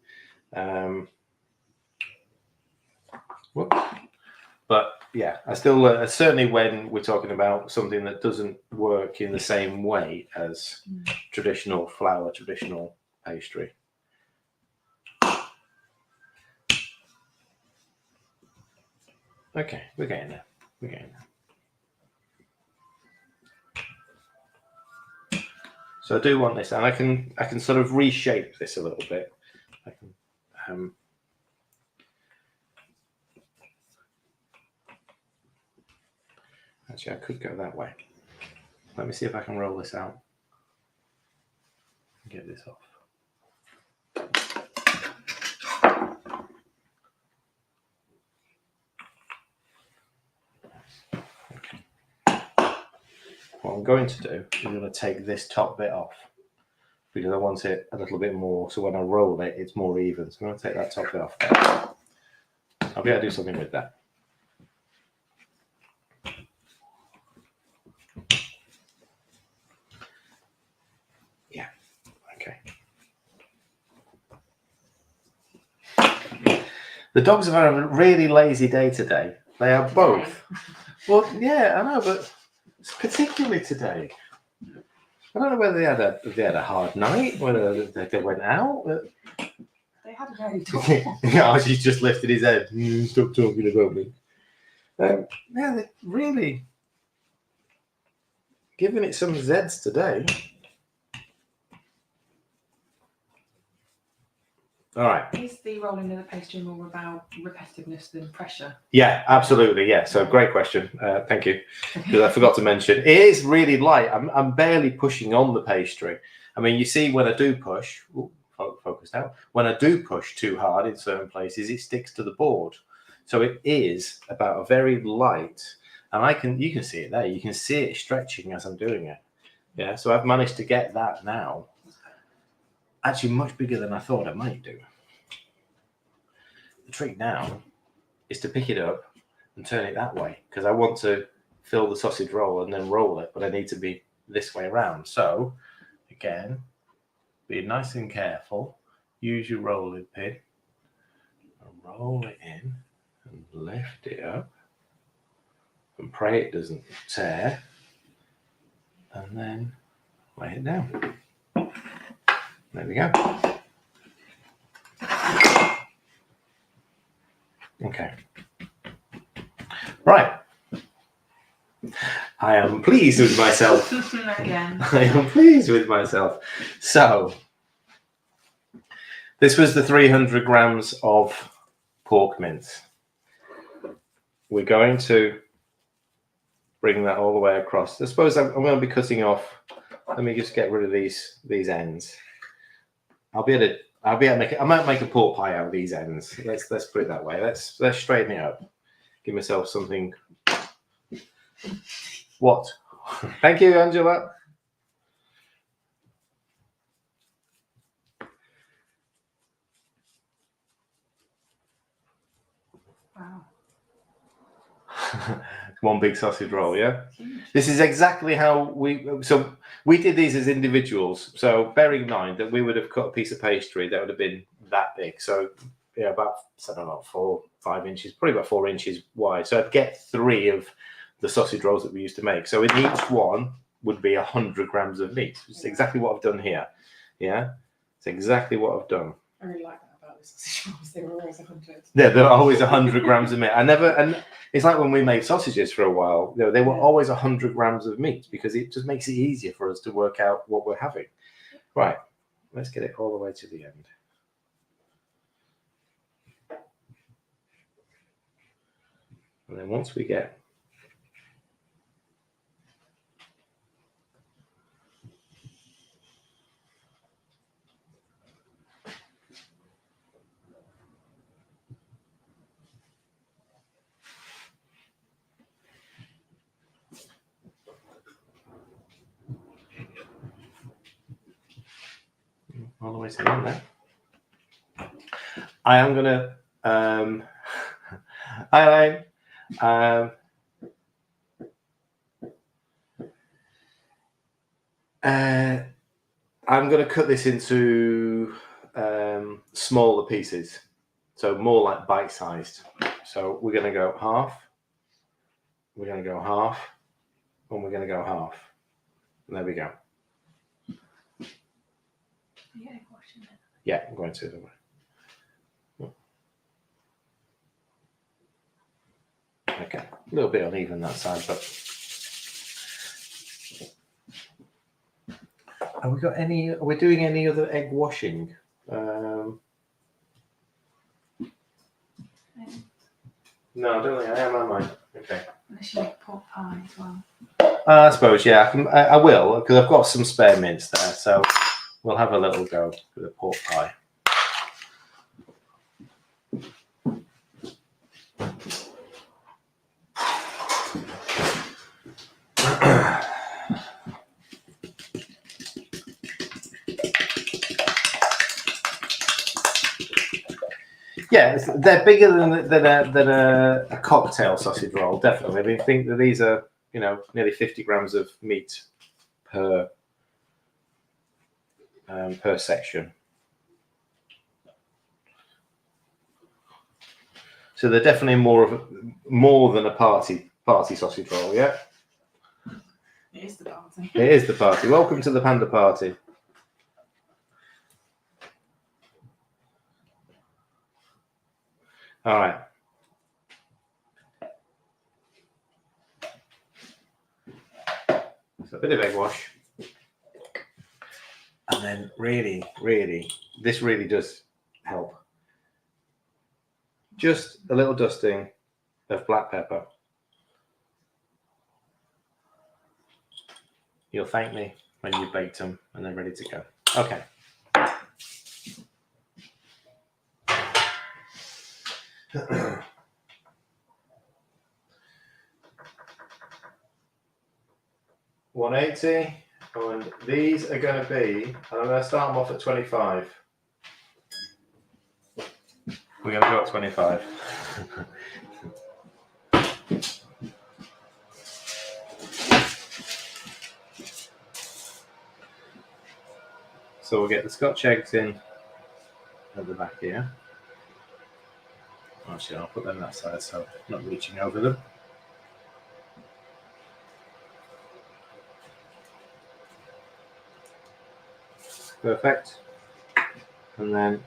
But yeah, I still certainly when we're talking about something that doesn't work in the same way as traditional flour, traditional pastry. Okay, we're getting there. So I do want this, and I can sort of reshape this a little bit. I can. Actually, I could go that way. Let me see if I can roll this out and get this off. I'm going to do is I'm going to take this top bit off because I want it a little bit more, so when I roll it, it's more even. So I'm going to take that top bit off there. I'll be able to do something with that. Yeah, okay. The dogs have had a really lazy day today. They are both. Well, yeah, I know, but particularly today. I don't know whether they had a hard night, whether they went out. They had a very tough one. Yeah, she's just lifted his head. Stop talking about me. Yeah, they're really giving it some Zeds today. All right. Is the rolling of the pastry more about repetitiveness than pressure? Yeah, absolutely. Yeah. So great question. Thank you. Because I forgot to mention, it is really light. I'm barely pushing on the pastry. I mean, you see when I do push, focused out. When I do push too hard in certain places, it sticks to the board. So it is about a very light, and you can see it there. You can see it stretching as I'm doing it. Yeah. So I've managed to get that now. Actually, much bigger than I thought I might do. The trick now is to pick it up and turn it that way because I want to fill the sausage roll and then roll it, but I need to be this way around. So again, be nice and careful. Use your rolling pin. Roll it in and lift it up and pray it doesn't tear, and then lay it down. There we go. Okay. Right. I am pleased with myself. Again. I am pleased with myself. So, this was the 300 grams of pork mince. We're going to bring that all the way across. I suppose I'm going to be cutting off. Let me just get rid of these ends. I'll be able to make it. I might make a pork pie out of these ends. Let's put it that way. Let's straighten it up. Give myself something. What? Thank you, Angela. Wow. One big sausage roll, yeah? This is exactly how we did these as individuals. So bearing in mind that we would have cut a piece of pastry that would have been that big. So yeah, about, I don't know, 4, 5 inches, probably about 4 inches wide. So I'd get 3 of the sausage rolls that we used to make. So in each one would be 100 grams of meat. It's exactly what I've done here. Yeah, it's exactly what I've done. I really like that about the sausage rolls. They were always 100. Yeah, they're always 100 grams of meat. And it's like when we made sausages for a while, they were always 100 grams of meat because it just makes it easier for us to work out what we're having. Right, let's get it all the way to the end. And then once we get all the way to the end there, I am going to hi Elaine. I'm going to cut this into smaller pieces, so more like bite-sized. So we're going to go half, we're going to go half, and we're going to go half. And there we go. Yeah, I'm going to. Okay, a little bit uneven that side, but have we got any? Are we doing any other egg washing? No, I don't think I am I? Okay. Unless you make pork pie as well. I suppose, yeah, I will, because I've got some spare mince there, so we'll have a little go with the pork pie. Yeah, they're bigger than a cocktail sausage roll, definitely. I think that these are, nearly 50 grams of meat per section. So they're definitely more than a party sausage roll, yeah? It is the party. It is the party. Welcome to the Panda party. All right. So a bit of egg wash. And then really, this really does help. Just a little dusting of black pepper. You'll thank me when you've baked them and they're ready to go. Okay. $180, and these are going to be, and I'm going to start them off at 25. We're going to go at 25. So we'll get the Scotch eggs in at the back here. Actually, I'll put them that side so I'm not reaching over them. Perfect. And then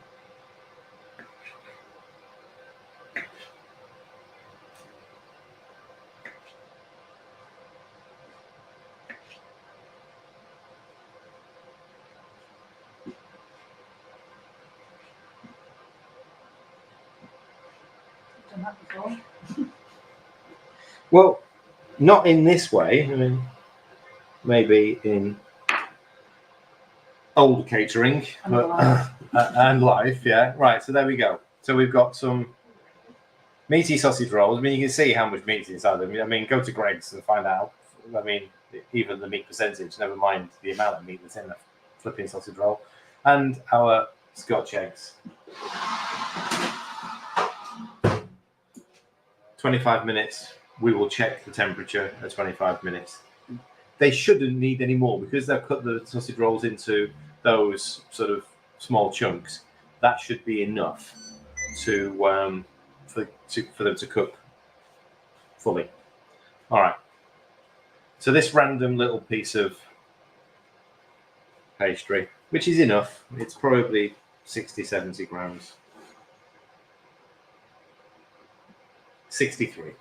Done that before. well, not in this way. I mean, maybe in old catering and life, yeah. Right, so there we go. So we've got some meaty sausage rolls. I mean, you can see how much meat's inside them. I mean, go to Greg's and find out. I mean, even the meat percentage, never mind the amount of meat that's in a flipping sausage roll. And our Scotch eggs. 25 minutes. We will check the temperature at 25 minutes. They shouldn't need any more because they've cut the sausage rolls into those sort of small chunks. That should be enough to for them to cook fully. All right. So this random little piece of pastry, which is enough, it's probably 60, 70 grams. 63.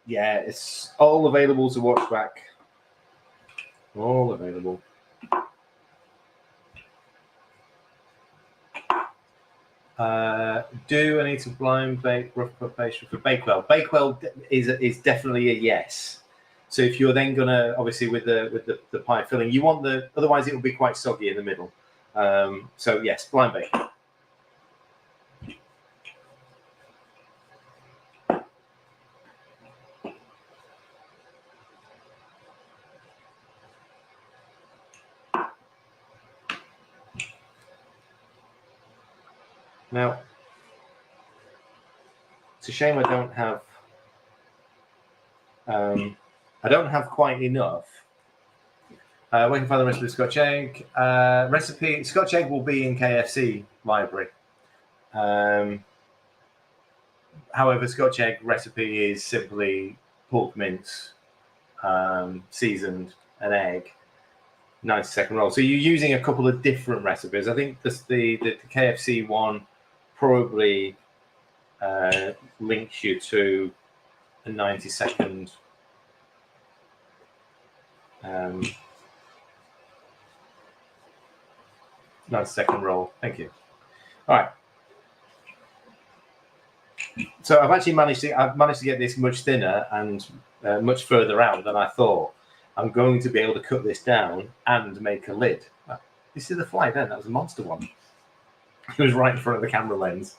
Yeah, it's all available to watch back. All available. Do I need to blind bake rough cut pastry for Bakewell? Bakewell is definitely a yes. So if you're then gonna, obviously with the pie filling, you want otherwise it will be quite soggy in the middle. So yes, blind bake. Now, it's a shame I don't have quite enough. Where can you find the recipe of Scotch egg? Recipe Scotch egg will be in KFC library. However, Scotch egg recipe is simply pork mince, seasoned, an egg, 90-second roll. So you're using a couple of different recipes. I think the KFC one probably links you to a 90-second 90-second roll. Thank you. All right. So I've managed to get this much thinner and much further out than I thought. I'm going to be able to cut this down and make a lid. You see the fly then? That was a monster one. It was right in front of the camera lens.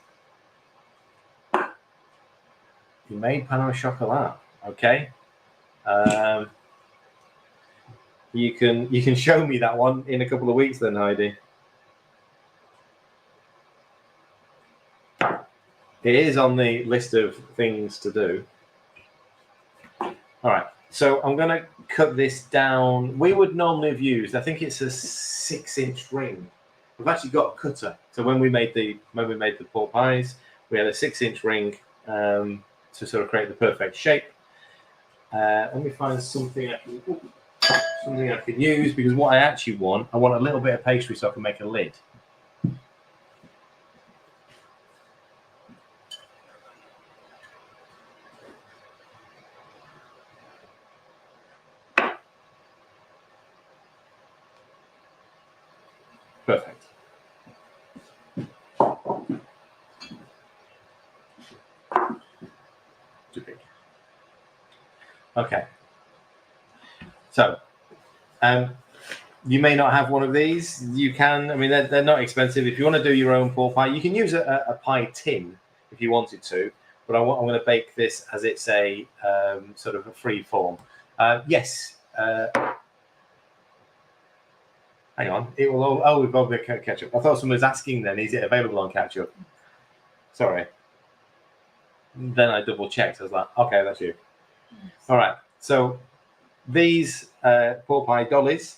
You made pan au chocolat. Okay. You can show me that one in a couple of weeks then, Heidi. It is on the list of things to do. All right, so I'm going to cut this down. We would normally have used, I think it's a 6-inch ring. We've actually got a cutter. So when we made the pork pies, we had a 6-inch ring to sort of create the perfect shape. Let me find something I can use, because what I actually want, I want a little bit of pastry so I can make a lid. Perfect. Too big. Okay. So, you may not have one of these. You can, I mean, they're not expensive. If you want to do your own pork pie, you can use a pie tin if you wanted to. But I'm going to bake this as it's a sort of a free form. Yes. Hang on. It will. Oh, we've got the ketchup. I thought someone was asking then, is it available on ketchup? Sorry. Then I double checked. I was like, okay, that's you. All right. So these pork pie dollies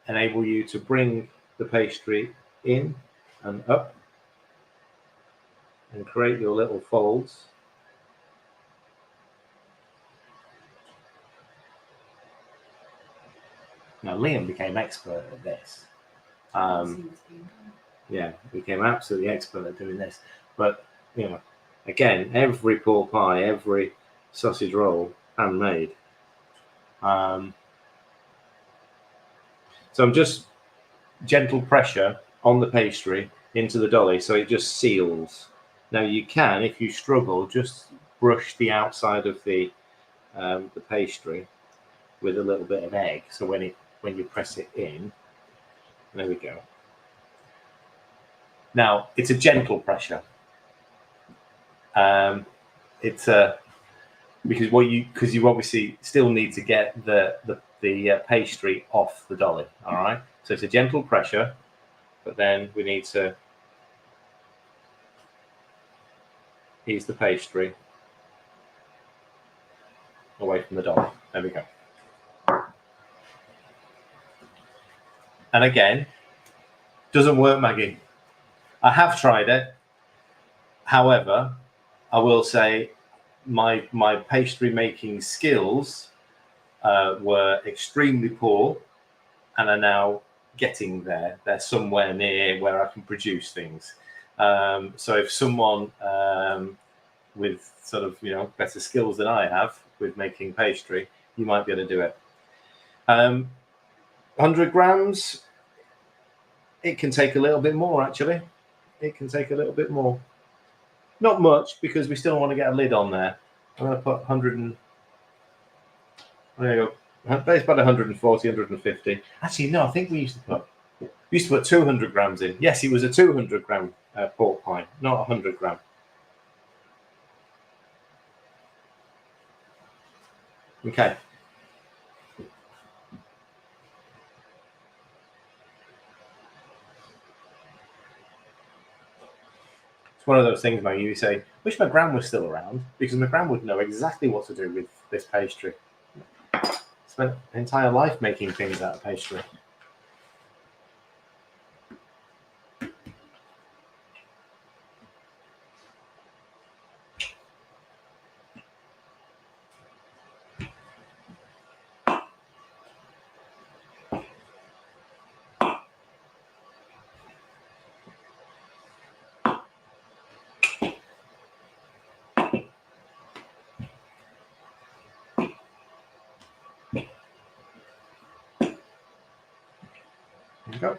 enable you to bring the pastry in and up and create your little folds. Now Liam became expert at this. Yeah, became absolutely expert at doing this. But you know, again, every pork pie, every sausage roll, handmade. So I'm just gentle pressure on the pastry into the dolly so it just seals. Now you can, if you struggle, just brush the outside of the pastry with a little bit of egg. So when you press it in, there we go. Now it's a gentle pressure. It's because you obviously still need to get the pastry off the dolly. All right. So it's a gentle pressure, but then we need to ease the pastry away from the dolly. There we go. And again, doesn't work, Maggie. I have tried it. However, I will say my pastry making skills were extremely poor and are now getting there. They're somewhere near where I can produce things. So if someone with sort of better skills than I have with making pastry, you might be able to do it. 100 grams. It can take a little bit more, actually. It can take a little bit more. Not much, because we still want to get a lid on there. I'm going to put 100 and... There you go. It's about 140, 150. Actually, no, I think we used to put 200 grams in. Yes, it was a 200 gram pork pie, not 100 gram. Okay. One of those things, Maggie, you say, wish my gran was still around, because my gran would know exactly what to do with this pastry. Spent an entire life making things out of pastry. Go.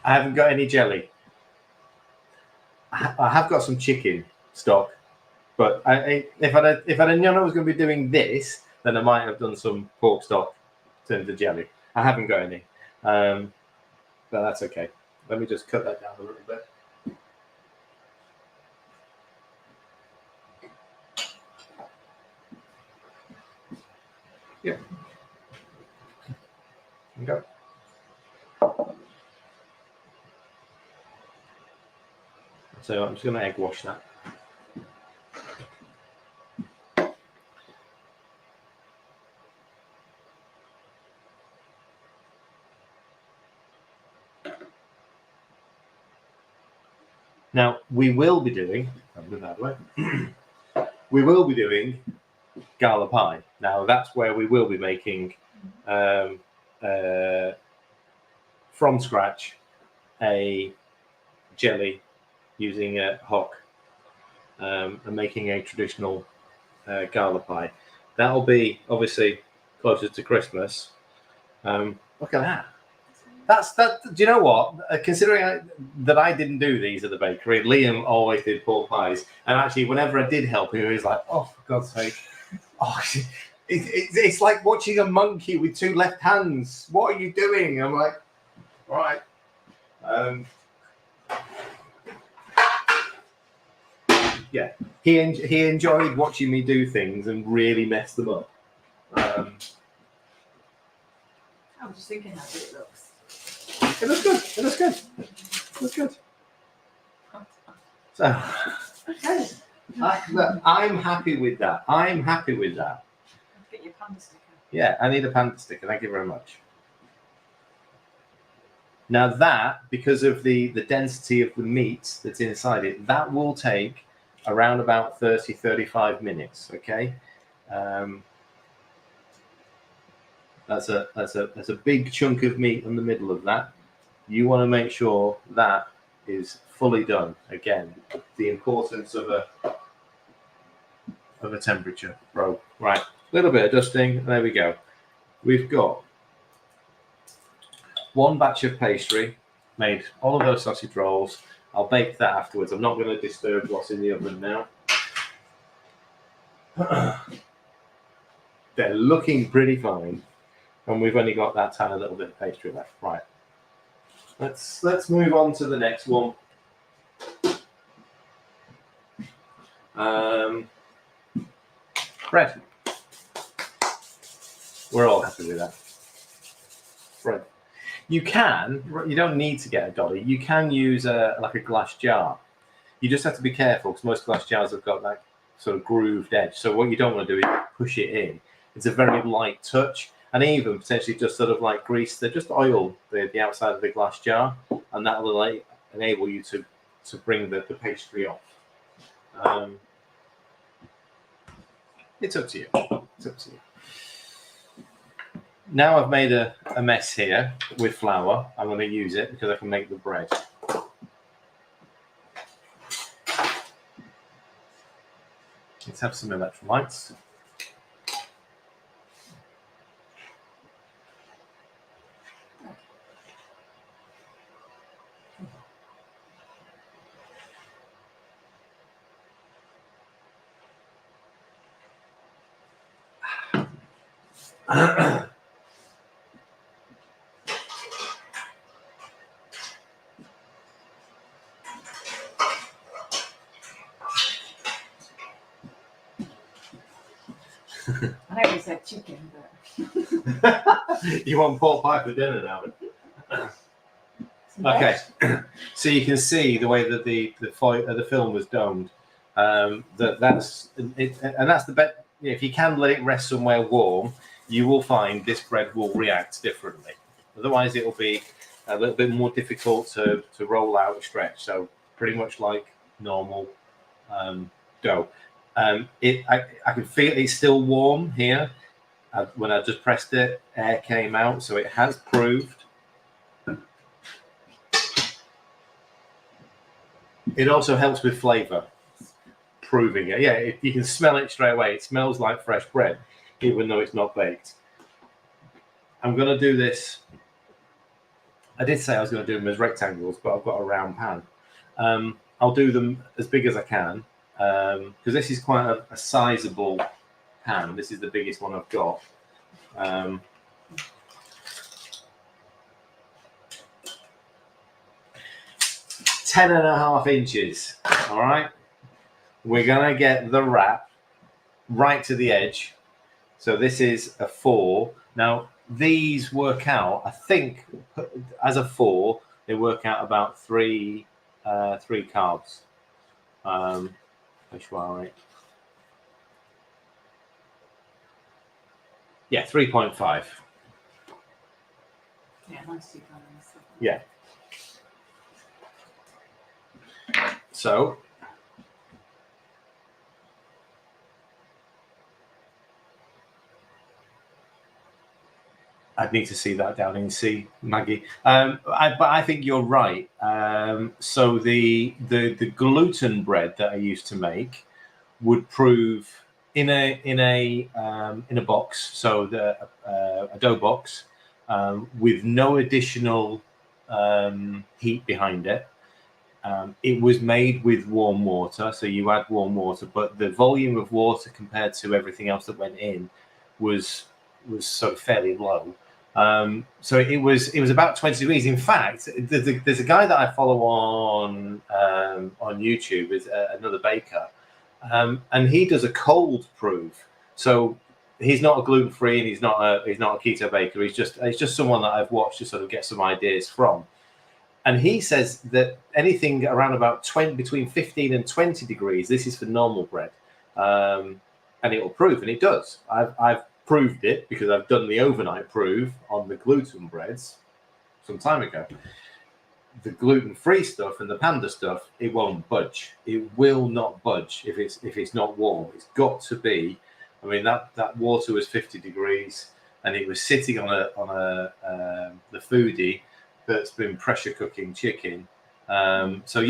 I haven't got any jelly. I have got some chicken stock, but if I'd known I was going to be doing this, then I might have done some pork stock turned to jelly. I haven't got any, but that's okay. Let me just cut that down a little bit. Yeah. Okay. So I'm just going to egg wash that. Now we will be doing. I'll move that way. We will be doing gala pie. Now that's where we will be making from scratch a jelly using a hock and making a traditional gala pie. That'll be obviously closer to Christmas. Look at that. That's that. Do you know what? Considering that I didn't do these at the bakery, Liam always did pork pies, and actually, whenever I did help him, he was like, "Oh, for God's sake!" Oh, it's like watching a monkey with two left hands. What are you doing? I'm like, all right. Yeah, he enjoyed watching me do things and really mess them up. I was just thinking how good it looks. It looks good. It looks good. It looks good. So, I'm happy with that. I'm happy with that. Get your Panda sticker. Yeah, I need a Panda sticker. Thank you very much. Now that, because of the density of the meat that's inside it, that will take around about 30-35 minutes. Okay, that's a big chunk of meat in the middle of that. You want to make sure that is fully done. Again, the importance of a temperature probe. Right, a little bit of dusting. There we go. We've got one batch of pastry, made all of those sausage rolls. I'll bake that afterwards. I'm not going to disturb what's in the oven now. They're looking pretty fine, and we've only got that tiny little bit of pastry left. Right. Let's move on to the next one. Bread. We're all happy with that. Bread. You don't need to get a dolly. You can use like a glass jar. You just have to be careful because most glass jars have got that sort of grooved edge. So what you don't want to do is push it in. It's a very light touch, and even potentially just sort of like just oil the outside of the glass jar, and that will enable you to bring the pastry off. It's up to you. It's up to you. Now I've made a mess here with flour. I'm going to use it because I can make the bread. Let's have some electrolytes. I know we said chicken, but You want pork pie for dinner now? Okay, so you can see the way that the film was domed. That's the best. If you can let it rest somewhere warm, you will find this bread will react differently. Otherwise, it will be a little bit more difficult to roll out and stretch. So pretty much like normal dough. I can feel it's still warm here. When I just pressed it, air came out, so it has proved. It also helps with flavour, proving it. Yeah, you can smell it straight away. It smells like fresh bread, even though it's not baked. I'm going to do this. I did say I was going to do them as rectangles, but I've got a round pan. I'll do them as big as I can, because this is quite a sizable pan. This is the biggest one I've got. 10.5 inches. All right. We're gonna get the wrap right to the edge, So this is a 4. Now these work out, I think, as a 4, they work out about 3 carbs. Which are right? Yeah, 3.5. Yeah, nice 2 calories. Yeah. So I'd need to see that down in C, Maggie. But I think you're right. So the gluten bread that I used to make would prove in a box, so a dough box, with no additional heat behind it. It was made with warm water, so you add warm water, but the volume of water compared to everything else that went in was sort of fairly low. So it was about 20 degrees. In fact, there's a guy that I follow on YouTube, is another baker, and he does a cold proof. So he's not a gluten free and he's not a keto baker. He's just someone that I've watched to sort of get some ideas from. And he says that anything around about between 15 and 20 degrees, this is for normal bread, and it will prove, and it does. I've proved it because I've done the overnight proof on the gluten breads some time ago. The gluten-free stuff and the Panda stuff, it won't budge. It will not budge if it's not warm. It's got to be. I mean, that water was 50 degrees, and it was sitting on the foodie that's been pressure cooking chicken. So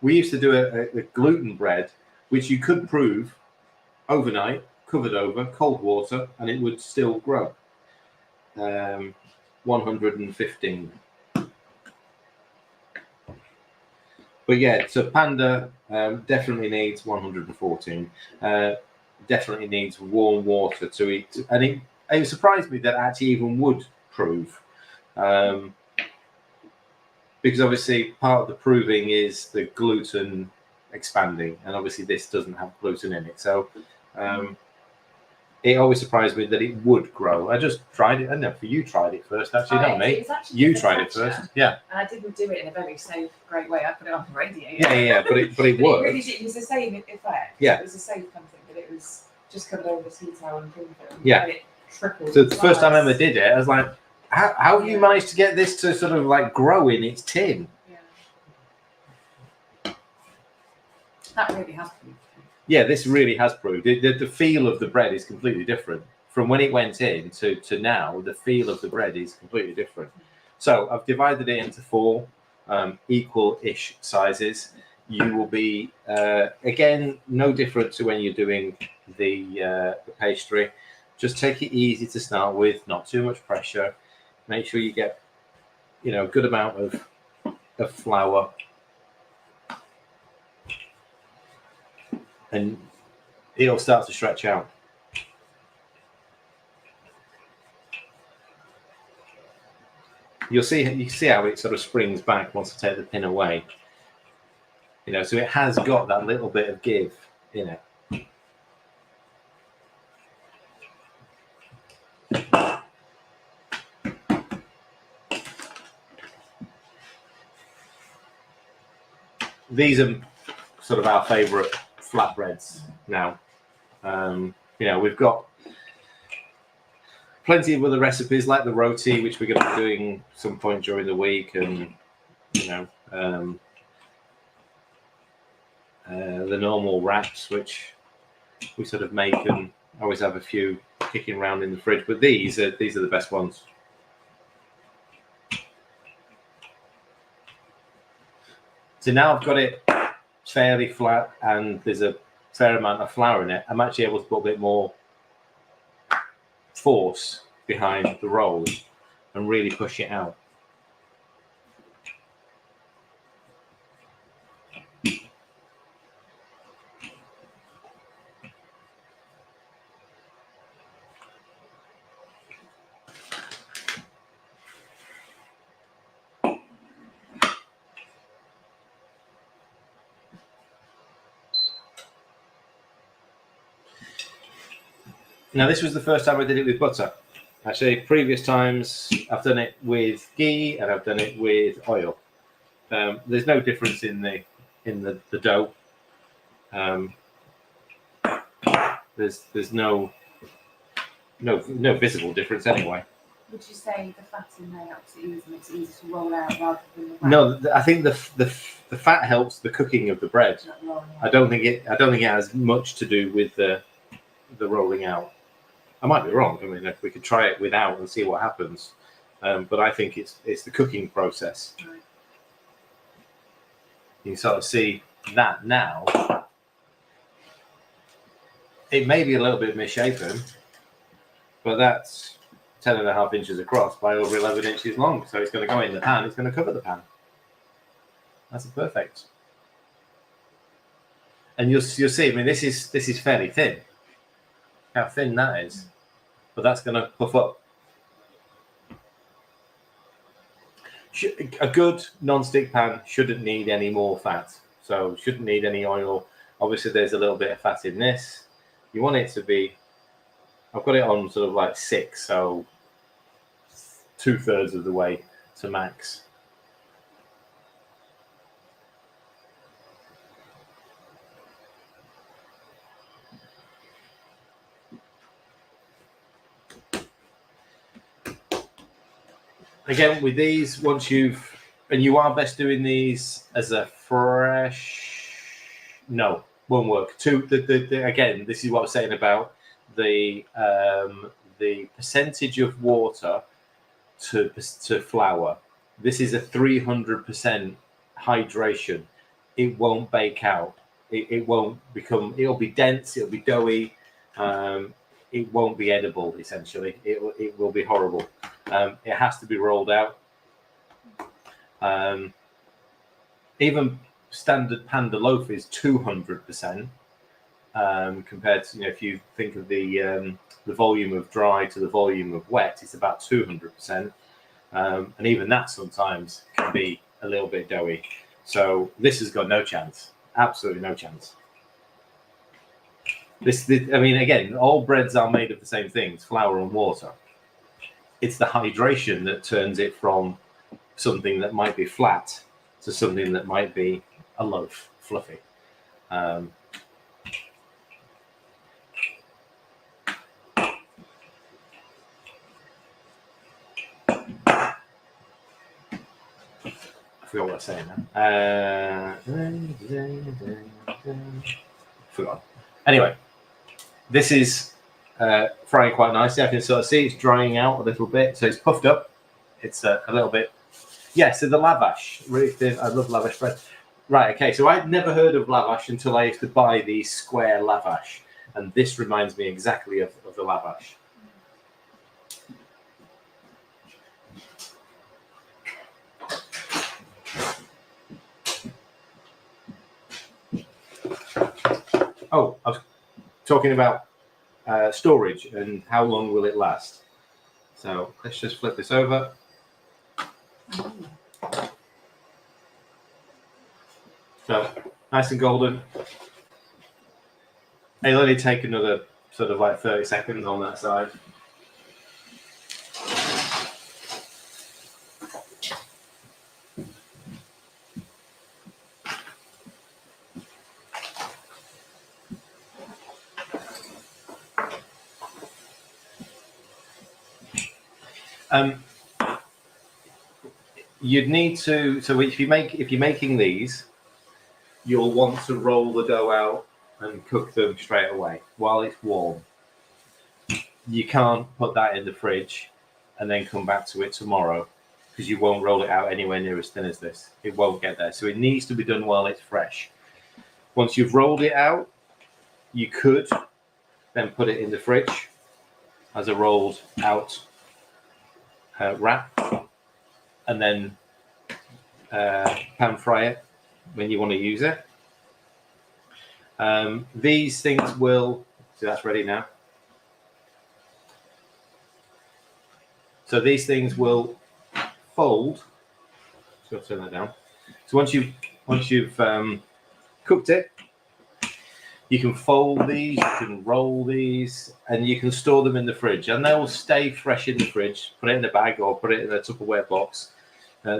we used to do a gluten bread, which you could prove overnight, covered over cold water, and it would still grow. 115. But yeah, so Panda definitely needs 114. Definitely needs warm water to eat, and it surprised me that it actually even would prove. Because obviously part of the proving is the gluten expanding, and obviously this doesn't have gluten in it. So it always surprised me that it would grow. I just tried it. I know you tried it first, actually, not me. You tried it first, yeah. And I didn't do it in a very safe, great way. I put it on the radiator. Yeah, but it worked. It was the same effect. Yeah. It was the same kind of thing, but it was just covered over the tea towel and proved it. Yeah. And it tripled. So the first time I ever did it, I was like, how have you managed to get this to sort of like grow in its tin? Yeah. That really has proved. Yeah, this really has proved. The feel of the bread is completely different. From when it went in to now, the feel of the bread is completely different. So I've divided it into 4 equal-ish sizes. You will be, again, no different to when you're doing the pastry. Just take it easy to start with, not too much pressure. Make sure you get, a good amount of flour. And it'll start to stretch out. You see how it sort of springs back once I take the pin away. So it has got that little bit of give in it. These are sort of our favourite flatbreads now. We've got plenty of other recipes like the roti, which we're going to be doing some point during the week, and the normal wraps, which we sort of make and always have a few kicking around in the fridge. But these are the best ones. So now I've got it fairly flat, and there's a fair amount of flour in it. I'm actually able to put a bit more force behind the roll and really push it out. Now, this was the first time I did it with butter. Actually, previous times I've done it with ghee and I've done it with oil. There's no difference in the dough. There's no visible difference anyway. Would you say the fat in there helps it easy, makes it easier to roll out rather than the No, I think the fat helps the cooking of the bread. I don't think it has much to do with the rolling out. I might be wrong. I mean, if we could try it without and see what happens, but I think it's the cooking process. Right. You can sort of see that now. It may be a little bit misshapen, but that's 10.5 inches across by over 11 inches long. So it's going to go in the pan. It's going to cover the pan. That's perfect. And you'll see. I mean, this is fairly thin. How thin that is, but that's going to puff up. A good non-stick pan shouldn't need any more fat, so shouldn't need any oil. Obviously, there's a little bit of fat in this. You want it to be. I've got it on sort of like 6, so 2/3 of the way to max. Again, with these, you are best doing these as a fresh. No, won't work. Again, this is what I was saying about the percentage of water to flour. This is a 300% hydration. It won't bake out. It won't become. It'll be dense. It'll be doughy. It won't be edible. Essentially, it will be horrible. It has to be rolled out. Even standard Panda loaf is 200%. Compared to, if you think of the volume of dry to the volume of wet, it's about 200%. And even that sometimes can be a little bit doughy. So this has got no chance. Absolutely no chance. I mean, again, all breads are made of the same things, flour and water. It's the hydration that turns it from something that might be flat to something that might be a loaf, fluffy. I forgot what I was saying now. Forgot. Anyway, this is frying quite nicely. I can sort of see it's drying out a little bit, so it's puffed up. It's a little bit. Yeah, so the lavash, really thin. I love lavash bread. Right, okay, so I'd never heard of lavash until I used to buy these square lavash, and this reminds me exactly of the lavash. Oh, I was talking about storage and how long will it last. So let's just flip this over. So nice and golden. It'll only take another sort of like 30 seconds on that side. You'd need to. So if you're making these, you'll want to roll the dough out and cook them straight away while it's warm. You can't put that in the fridge and then come back to it tomorrow because you won't roll it out anywhere near as thin as this. It won't get there. So it needs to be done while it's fresh. Once you've rolled it out, you could then put it in the fridge as a rolled out wrap, and then pan fry it when you want to use it. These things will, so that's ready now. So these things will fold. Just turn that down. So once you've cooked it, You can fold these, you can roll these, and you can store them in the fridge, and they will stay fresh in the fridge. Put it in a bag or put it in a Tupperware box.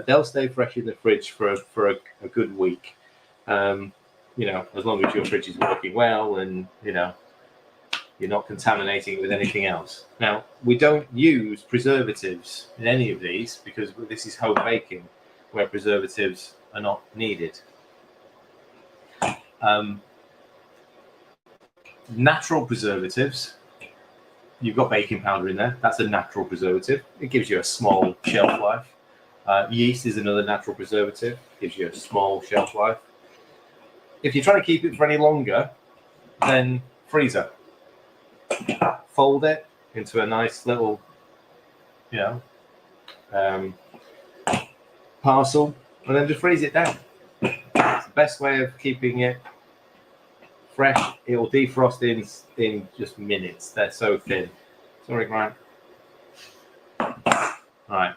They'll stay fresh in the fridge for a good week. You know, as long as your fridge is working well and, you know, you're not contaminating it with anything else. Now, we don't use preservatives in any of these because this is home baking where preservatives are not needed. Natural preservatives, you've got baking powder in there. That's a natural preservative. It gives you a small shelf life. Yeast is another natural preservative. Gives you a small shelf life. If you're trying to keep it for any longer, then freezer. Fold it into a nice little, you know, parcel, and then just freeze it down. It's the best way of keeping it fresh. It will defrost in just minutes. They're so thin. Sorry, Grant. All right.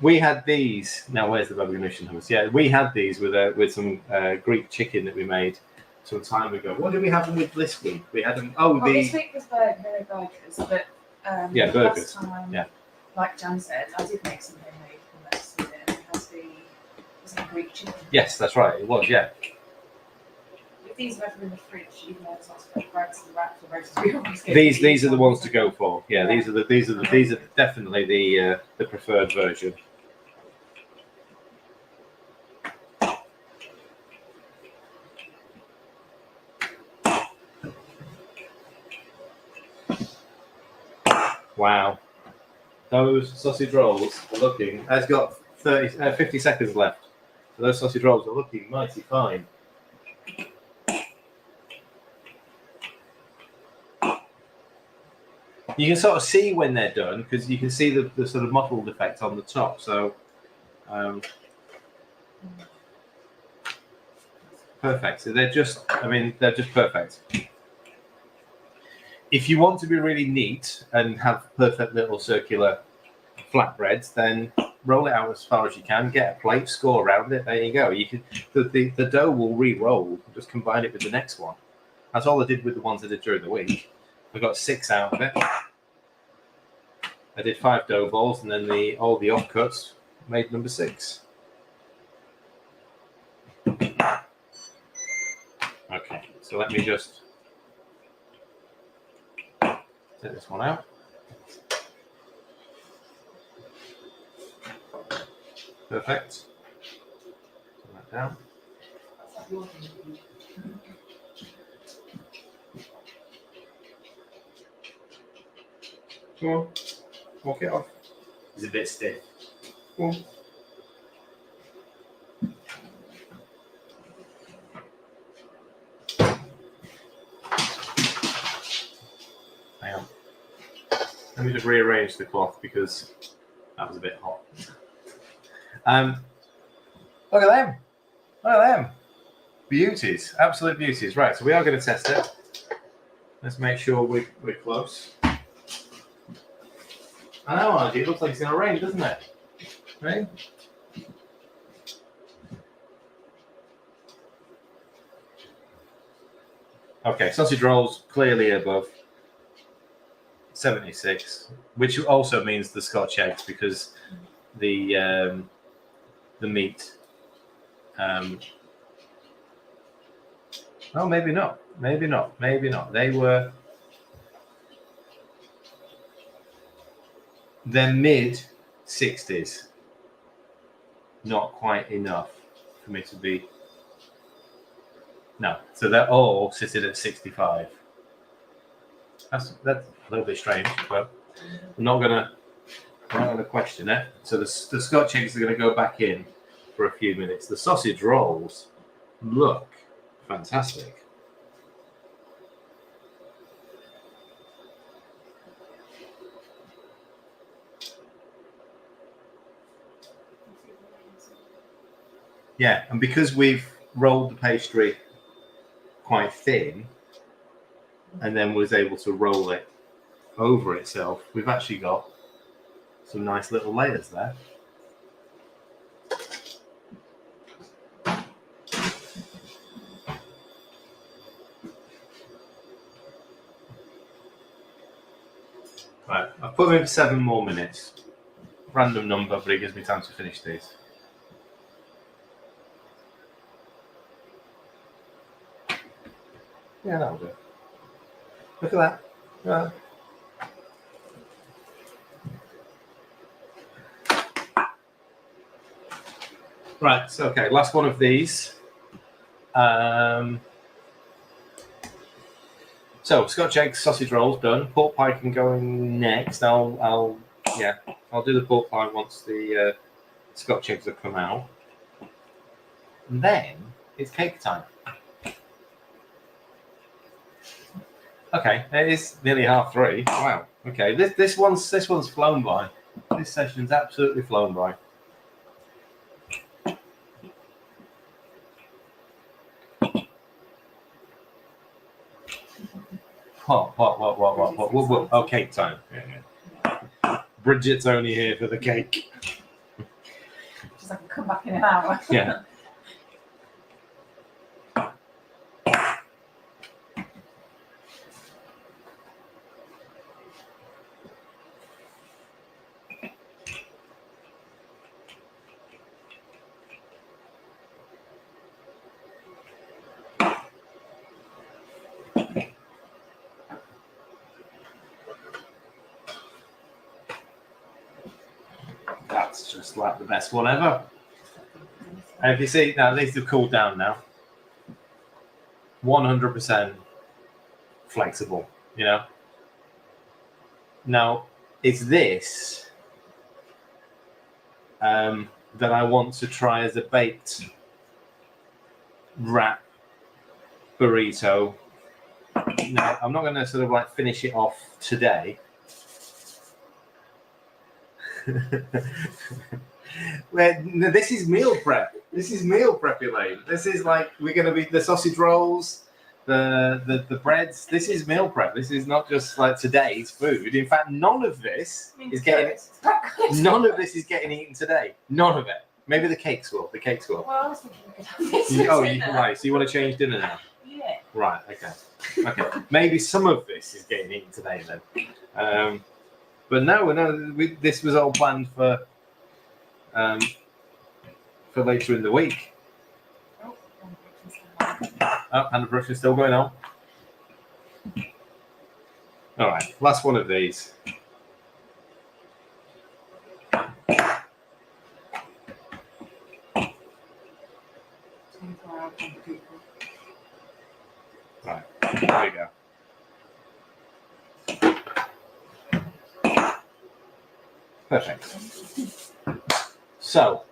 We had these. Now, where's the barbecue hose? Yeah, we had these with some Greek chicken that we made some time ago. What did we have them with this week? We had them. This week was burgers, but yeah, burgers. Last time, yeah, like Jan said, I did make some homemade hummus with it. It has the Greek chicken. Yes, that's right. It was. Yeah. If these are ever in the fridge, even though it's not breads and wraps or roasts, we always get These are the ones to go for. Yeah, these are definitely the preferred version. Wow, those sausage rolls are looking. It's got 50 seconds left. So those sausage rolls are looking mighty fine. You can sort of see when they're done because you can see the sort of mottled effect on the top. So, perfect. So they're just perfect. If you want to be really neat and have perfect little circular flatbreads, then roll it out as far as you can. Get a plate, score around it. There you go. You can the dough will re-roll. Just combine it with the next one. That's all I did with the ones I did during the week. I got 6 out of it. I did 5 dough balls, and then all the offcuts made number 6. Okay, so let me just take this one out. Perfect. Turn that down. Come on, walk it off. It's a bit stiff. Come on. Hang on. Let me just rearrange the cloth because that was a bit hot. Look at them. Look at them. Beauties. Absolute beauties. Right, so we are going to test it. Let's make sure we're close. I know, Archie, it looks like it's going to rain, doesn't it? Right? Okay, sausage rolls clearly above 76, which also means the Scotch eggs because the meat. Oh, maybe not. Maybe not. Maybe not. They're mid 60s. Not quite enough for me to be. No, so they're all sitting at 65. That's a little bit strange, but I'm not gonna question it. So the Scotch eggs are gonna go back in for a few minutes. The sausage rolls look fantastic. Yeah, and because we've rolled the pastry quite thin and then was able to roll it over itself, we've actually got some nice little layers there. Right, I've put them in for 7 more minutes. Random number, but it gives me time to finish these. Yeah, that'll do. Look at that. Yeah. Right, so okay, last one of these. So Scotch eggs, sausage rolls done. Pork pie can go in next. I'll do the pork pie once the Scotch eggs have come out. And then it's cake time. Okay, it is nearly 3:30. Wow. Okay, this one's flown by. This session's absolutely flown by. What? Oh, cake time. Yeah. Bridget's only here for the cake. Just like come back in an hour. Yeah. That's just like the best one ever. And if you see, now these have cooled down now. 100% flexible, you know. Now, it's this that I want to try as a baked wrap burrito. Now, I'm not going to sort of like finish it off today. No, this is meal prep. This is meal prep, Elaine. This is like we're going to be the sausage rolls, the breads. This is meal prep. This is not just like today's food. In fact, none of this is getting eaten today. None of it. Maybe the cakes will. The cakes will. Well, I was thinking we could have this. Right. So you want to change dinner now? Yeah. Right. Okay. Maybe some of this is getting eaten today then. But no, this was all planned for later in the week. Oh, and the brush is still going on. All right, last one of these. Right, there we go. Perfect. So,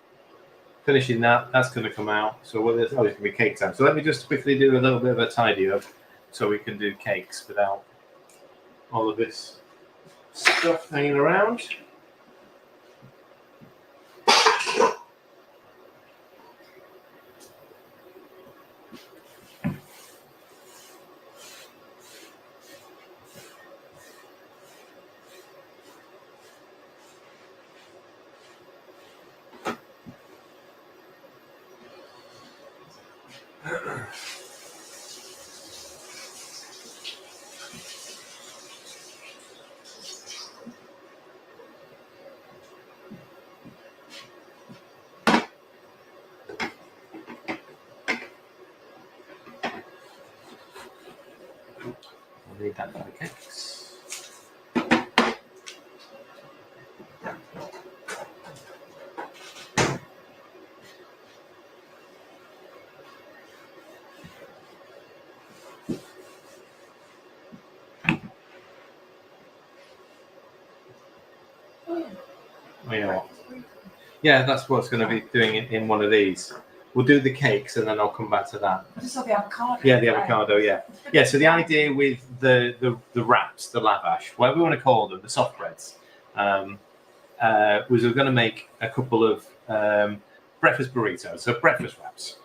finishing that's going to come out. So, it's going to be cake time. So, let me just quickly do a little bit of a tidy up so we can do cakes without all of this stuff hanging around. I'll need that for the cakes. Oh, yeah. Yeah, that's what's going to be doing in one of these. We'll do the cakes and then I'll come back to that. I just saw the avocado. Yeah, the avocado, yeah. Yeah, so the idea with the wraps, the lavash, whatever we want to call them, the soft breads, was we're going to make a couple of breakfast burritos, so breakfast wraps,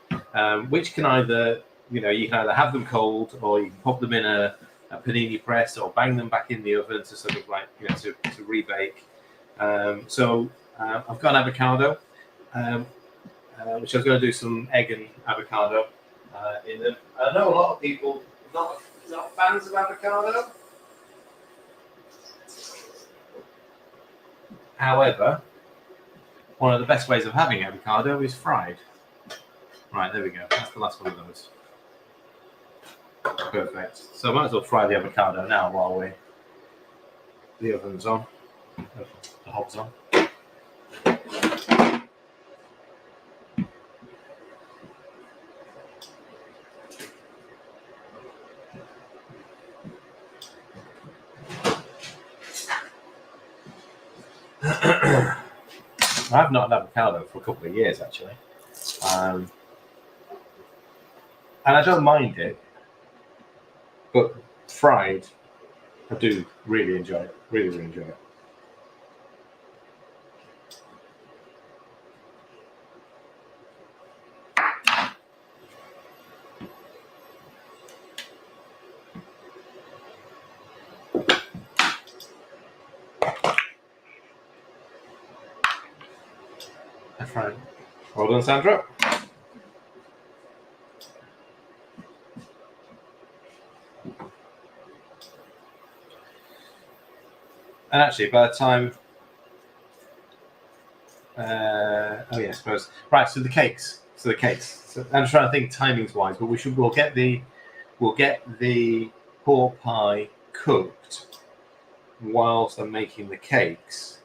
which can either, you can either have them cold or you can pop them in a panini press or bang them back in the oven to sort of like, to rebake. So I've got an avocado, which I was going to do some egg and avocado in them. I know a lot of people not fans of avocado. However, one of the best ways of having avocado is fried. Right, there we go. That's the last one of those. Perfect. So I might as well fry the avocado now while the oven's on, the hob's on. I've not had avocado for a couple of years actually, and I don't mind it, but fried, I do really enjoy it. Really enjoy it. That's right. Well done, Sandra. And actually, by the time, oh yeah, I suppose. Right. So the cakes. So I'm trying to think timings wise, but we'll get the pork pie cooked whilst I'm making the cakes.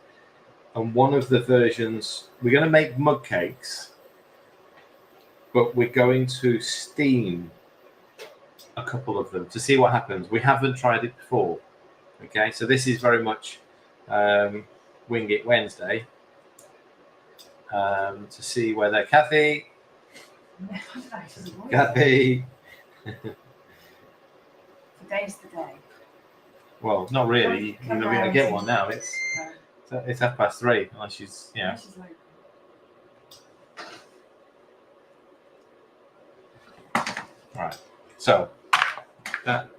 And one of the versions, we're going to make mug cakes, but we're going to steam a couple of them to see what happens. We haven't tried it before. Okay, so this is very much Wing It Wednesday to see whether Kathy. Today's the day. Well, not really. You're not going to get one now. It's 3:30, unless she's All right. So that.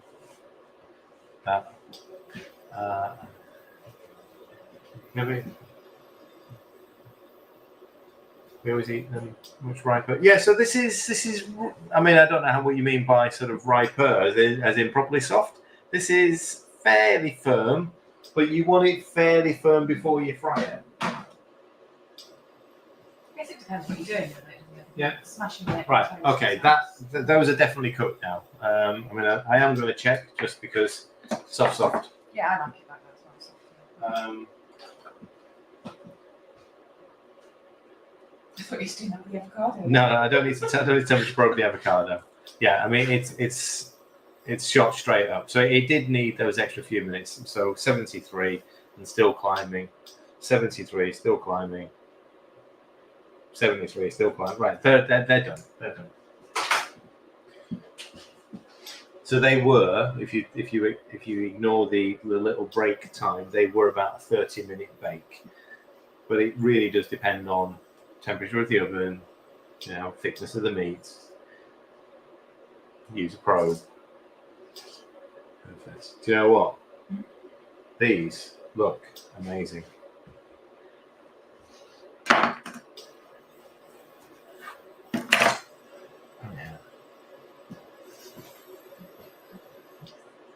We always eat them much riper. Yeah. So this is. I mean, I don't know what you mean by sort of riper, as in properly soft. This is fairly firm, but you want it fairly firm before you fry it. I guess it depends what you're doing with it. Yeah. Smashing it. Right. Okay. Those are definitely cooked now. I mean, I am going to check just because soft. Yeah, I like it like that as well. I thought you were doing that with the avocado. No, I don't need to tell me to broke the avocado. Yeah, I mean it's shot straight up. So it did need those extra few minutes. So 73 and still climbing. 73, still climbing. 73, still climbing. Right, they're done. They're done. So they were, if you ignore the little break time, they were about a 30-minute bake. But it really does depend on temperature of the oven, thickness of the meat. Use a probe. Perfect. Do you know what? These look amazing.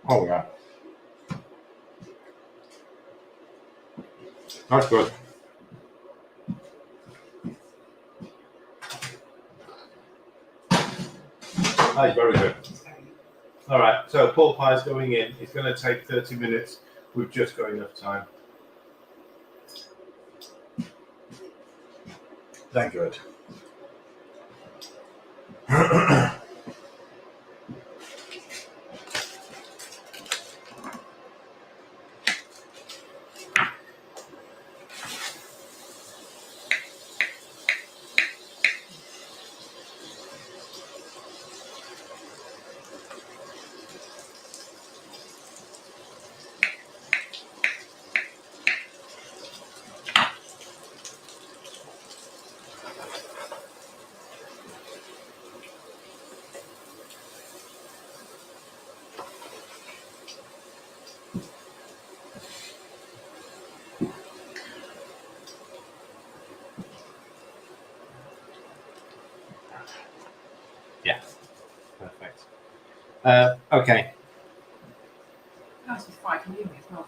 Oh yeah. That's good. That is very good. All right, so pork pie is going in. It's going to take 30 minutes. We've just got enough time. That good. Yeah, perfect. Okay. That's quite convenient as well.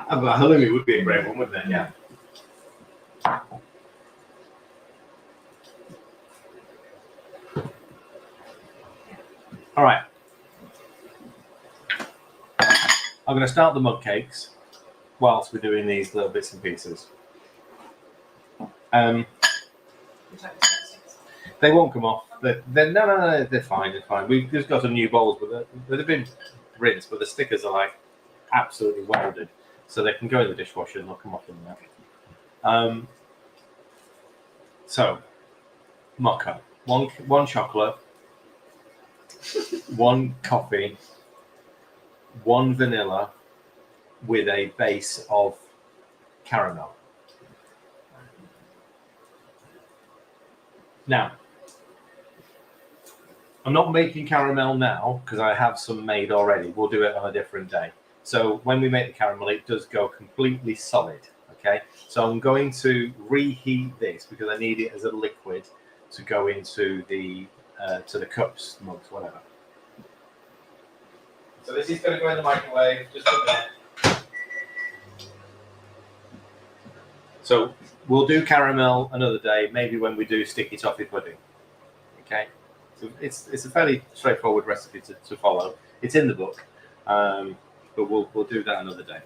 But halloumi would be a great one, wouldn't it? Yeah. All right. I'm going to start the mug cakes whilst we're doing these little bits and pieces. They won't come off. No, they're fine. They're fine. We've just got some new bowls, but they've been rinsed, but the stickers are like absolutely welded, so they can go in the dishwasher and they'll come off in there. So, mocha, one chocolate, one coffee, one vanilla, with a base of caramel. Now, I'm not making caramel now because I have some made already. We'll do it on a different day. So when we make the caramel, it does go completely solid. Okay, so I'm going to reheat this because I need it as a liquid to go into the to the cups, mugs, whatever. So this is going to go in the microwave just a minute. So we'll do caramel another day, maybe when we do sticky toffee pudding. Okay, so it's a fairly straightforward recipe to follow. It's in the book, but we'll do that another day.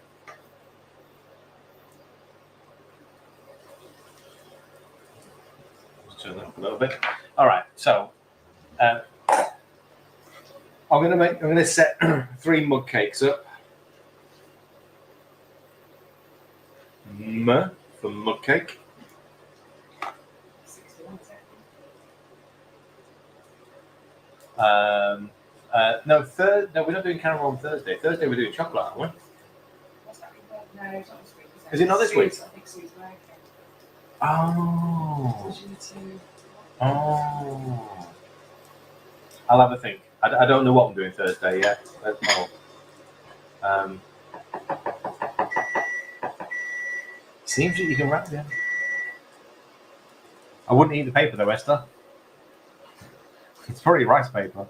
Let's turn that up a little bit. All right, so I'm going to set 3 mug cakes up. M for mug cake. No, we're not doing caramel on Thursday. Thursday we're doing chocolate, aren't we? No, it's not this week. Is it not this week? I think Sue's working. Oh. Oh. I'll have a think. I don't know what I'm doing Thursday yet. Seems that you can wrap them. I wouldn't eat the paper though, Esther. It's probably rice paper.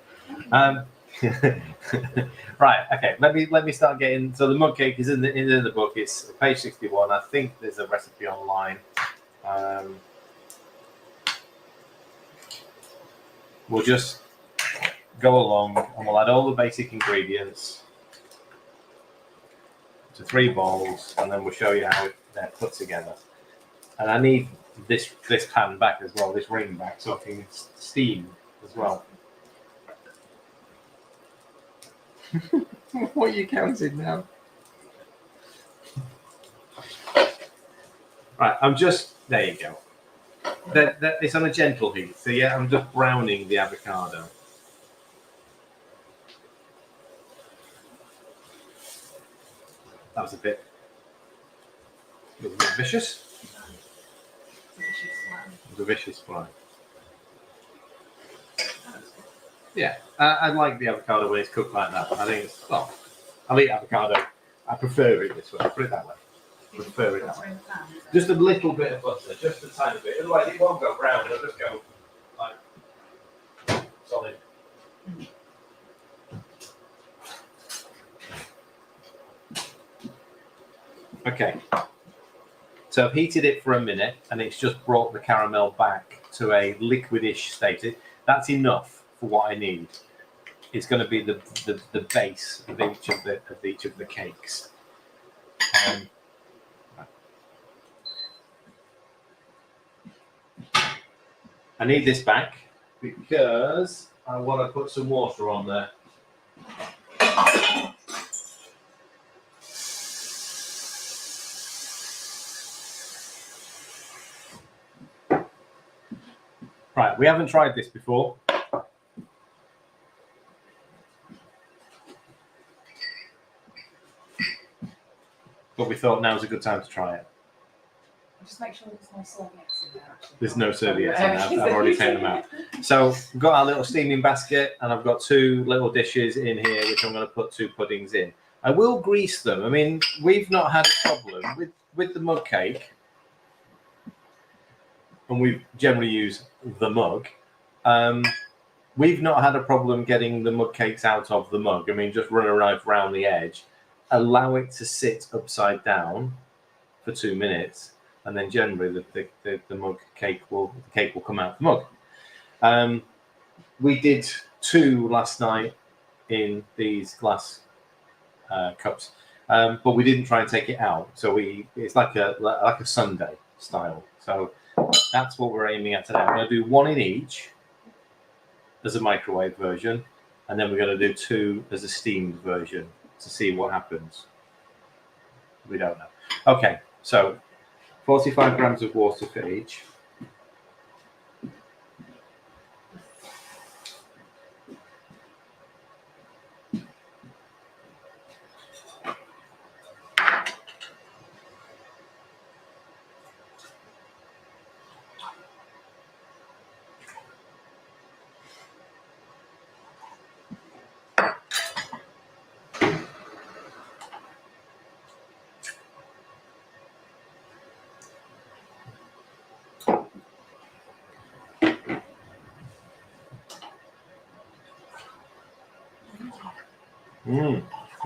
Right. Okay. Let me start getting. So the mug cake is in the book. It's page 61. I think there's a recipe online. We'll just go along and we'll add all the basic ingredients to 3 bowls, and then we'll show you how they're put together. And I need this pan back as well, this ring back, so I can steam as well. What are you counting now? Right, there you go. It's on a gentle heat, so yeah, I'm just browning the avocado. That was a bit vicious. It was a vicious fly. Yeah, I like the avocado when it's cooked like that. I think it's, well, I'll eat avocado. I prefer it this way. Put it that way. Prefer it that way. Just a little bit of butter, just a tiny bit. Otherwise, it won't go brown. It'll just go like solid. Okay. So I've heated it for a minute, and it's just brought the caramel back to a liquidish state. That's enough for what I need. It's going to be the base of each of the cakes. I need this back because I want to put some water on there. Right, we haven't tried this before. But we thought now's a good time to try it. Just make sure there's no serviettes in there. Actually. There's no serviettes in there. I've already taken them out. So we've got our little steaming basket, and I've got 2 little dishes in here, which I'm going to put 2 puddings in. I will grease them. I mean, we've not had a problem with the mug cake, and we generally use the mug. We've not had a problem getting the mug cakes out of the mug. I mean, just run around the edge. allow it to sit upside down for 2 minutes, and then generally the cake will come out of the mug. We did 2 last night in these glass cups, but we didn't try and take it out. So it's like a sundae style. So that's what we're aiming at today. I'm going to do 1 in each as a microwave version, and then we're going to do 2 as a steamed version to see what happens. We don't know. Okay, so 45 grams of water for each.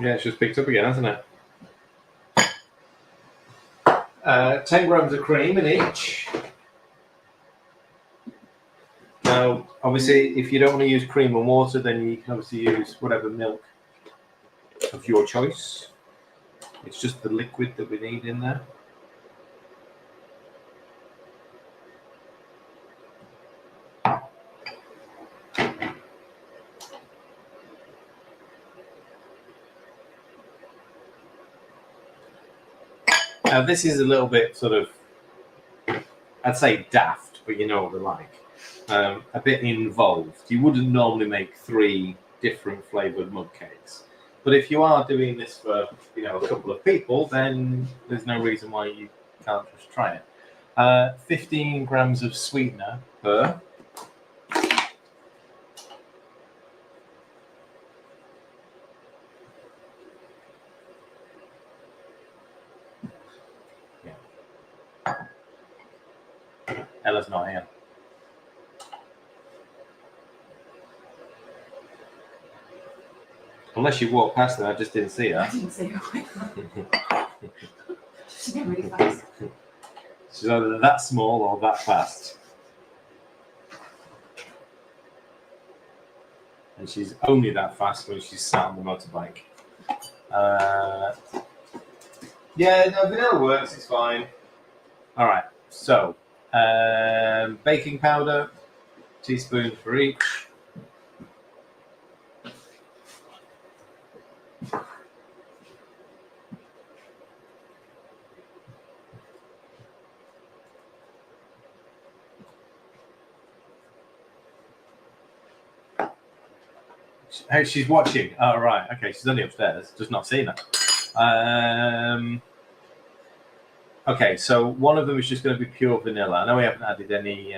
Yeah, it's just picked up again, hasn't it? 10 grams of cream in each. Now, obviously, if you don't want to use cream and water, then you can obviously use whatever milk of your choice. It's just the liquid that we need in there. Now, this is a little bit sort of, I'd say daft, but you know what they're like. A bit involved. You wouldn't normally make 3 different flavoured mug cakes. But if you are doing this for, a couple of people, then there's no reason why you can't just try it. 15 grams of sweetener per. Ella's not here. Unless you walked past her, I just didn't see her. I didn't see her. She's getting really fast. She's either that small or that fast. And she's only that fast when she's sat on the motorbike. Yeah, no, vanilla works, it's fine. All right, so baking powder, teaspoon for each. Hey, she's watching. Oh, right. Okay, she's only upstairs. Just not seen her. Okay, so one of them is just going to be pure vanilla. I know we haven't added any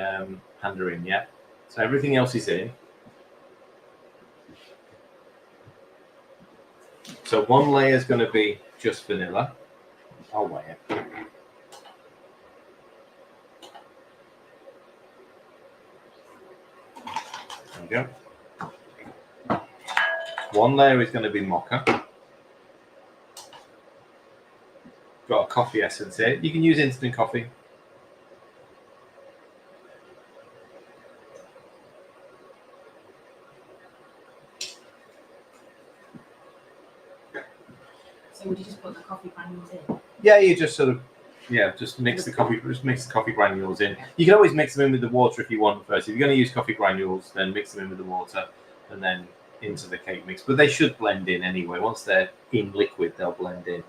Panda in yet. So everything else is in. So one layer is going to be just vanilla. I'll weigh it. There we go. One layer is going to be mocha. Got a coffee essence here. You can use instant coffee. So would you just put the coffee granules in? Yeah, you just sort of, just mix the coffee granules in. You can always mix them in with the water if you want first. If you're going to use coffee granules, then mix them in with the water and then into the cake mix. But they should blend in anyway. Once they're in liquid, they'll blend in.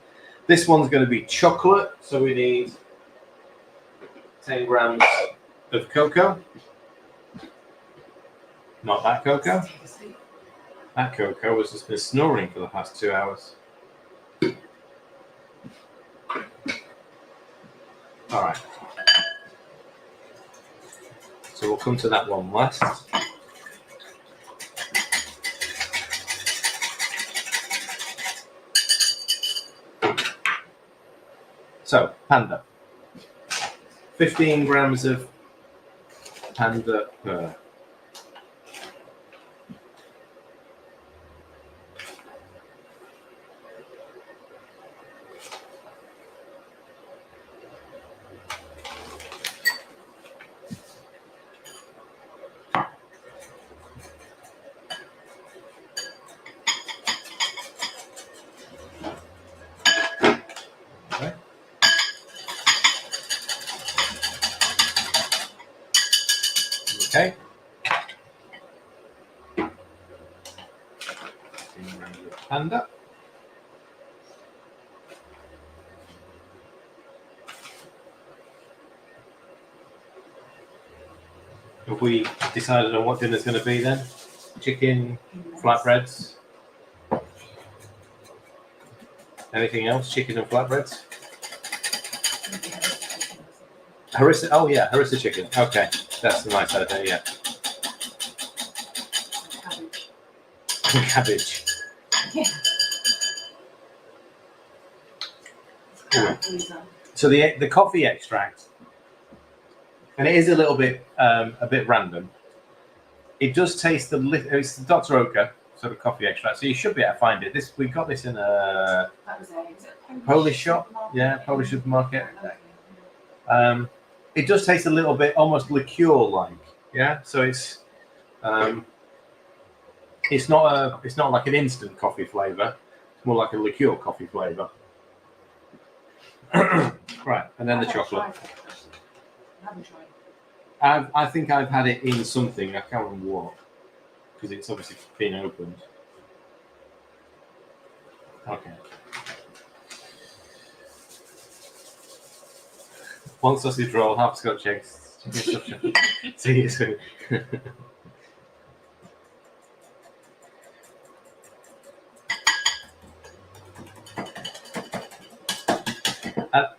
This one's going to be chocolate, so we need 10 grams of cocoa. Not that cocoa. That cocoa has just been snoring for the past 2 hours. All right. So we'll come to that one last. So, Panda. 15 grams of Panda per. mixing around with Panda. Have we decided on what dinner's going to be then? Chicken, flatbreads? Anything else? Chicken and flatbreads? Harissa, oh yeah, harissa chicken. Okay, that's a nice idea, yeah. Cabbage. Yeah. Ooh. So the coffee extract, and it is a little bit random. It does taste a little. It's the Dr. Oetker sort of coffee extract, so you should be able to find it. This we got this in a Polish shop, yeah, Polish supermarket. It does taste a little bit almost liqueur-like, yeah. So it's not like an instant coffee flavour. It's more like a liqueur coffee flavour. Right, and then the chocolate. I think I've had it in something. I can't remember what, because it's obviously been opened. Okay. One sausage roll, half Scotch eggs. See you soon.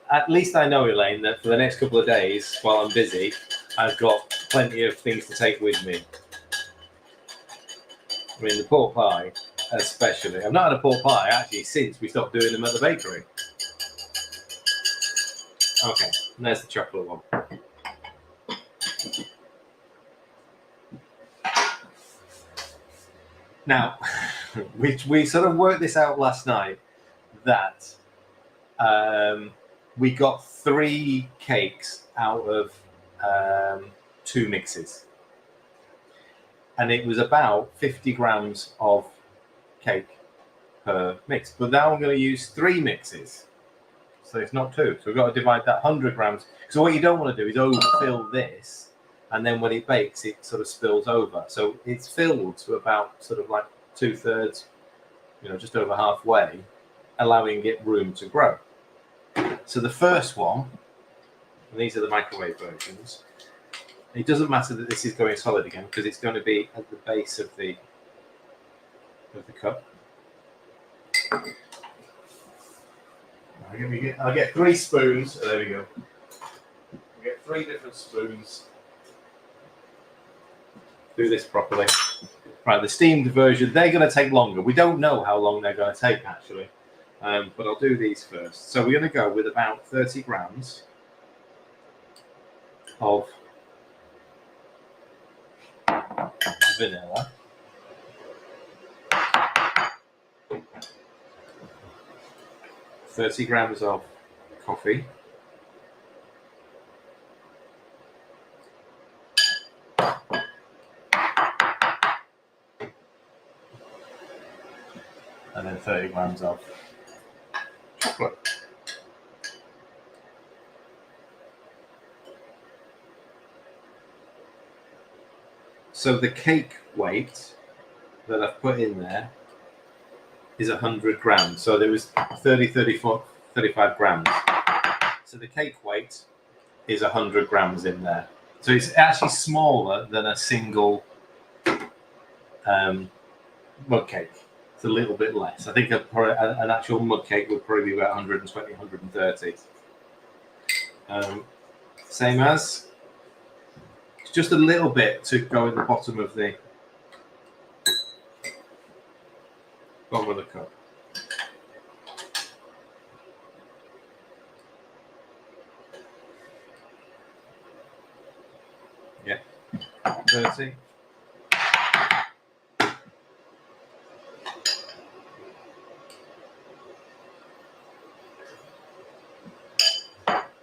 At least I know, Elaine, that for the next couple of days, while I'm busy, I've got plenty of things to take with me. I mean, the pork pie, especially. I've not had a pork pie, actually, since we stopped doing them at the bakery. Okay, and there's the chocolate one. Now, we sort of worked this out last night, that we got 3 cakes out of 2 mixes. And it was about 50 grams of cake per mix. But now I'm going to use 3 mixes. So it's not 2. So we've got to divide that 100 grams. So what you don't want to do is overfill this. And then when it bakes, it sort of spills over. So it's filled to about sort of like 2/3, just over halfway, allowing it room to grow. So the first one, and these are the microwave versions, it doesn't matter that this is going solid again, because it's going to be at the base of the cup. I'll get 3 spoons. Oh, there we go. I'll get 3 different spoons. Do this properly. Right, the steamed version, they're going to take longer. We don't know how long they're going to take, actually. But I'll do these first. So we're going to go with about 30 grams of vanilla. $30 grams of coffee. And then 30 grams of chocolate. So the cake weight that I've put in there is 100 grams. So there was 35 grams. So the cake weight is 100 grams in there. So it's actually smaller than a single mug cake. It's a little bit less. I think an actual mug cake would probably be about 120, 130. Same as, it's just a little bit to go in the bottom of the cup. Yeah, 30.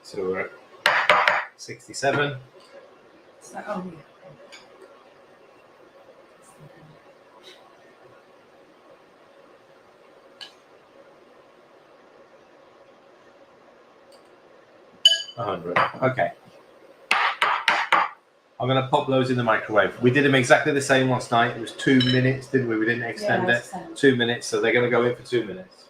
So we're at 67. So, oh, yeah. $100. Okay. I'm going to pop those in the microwave. We did them exactly the same last night. It was 2 minutes, didn't we? We didn't extend it. 2 minutes, so they're going to go in for 2 minutes.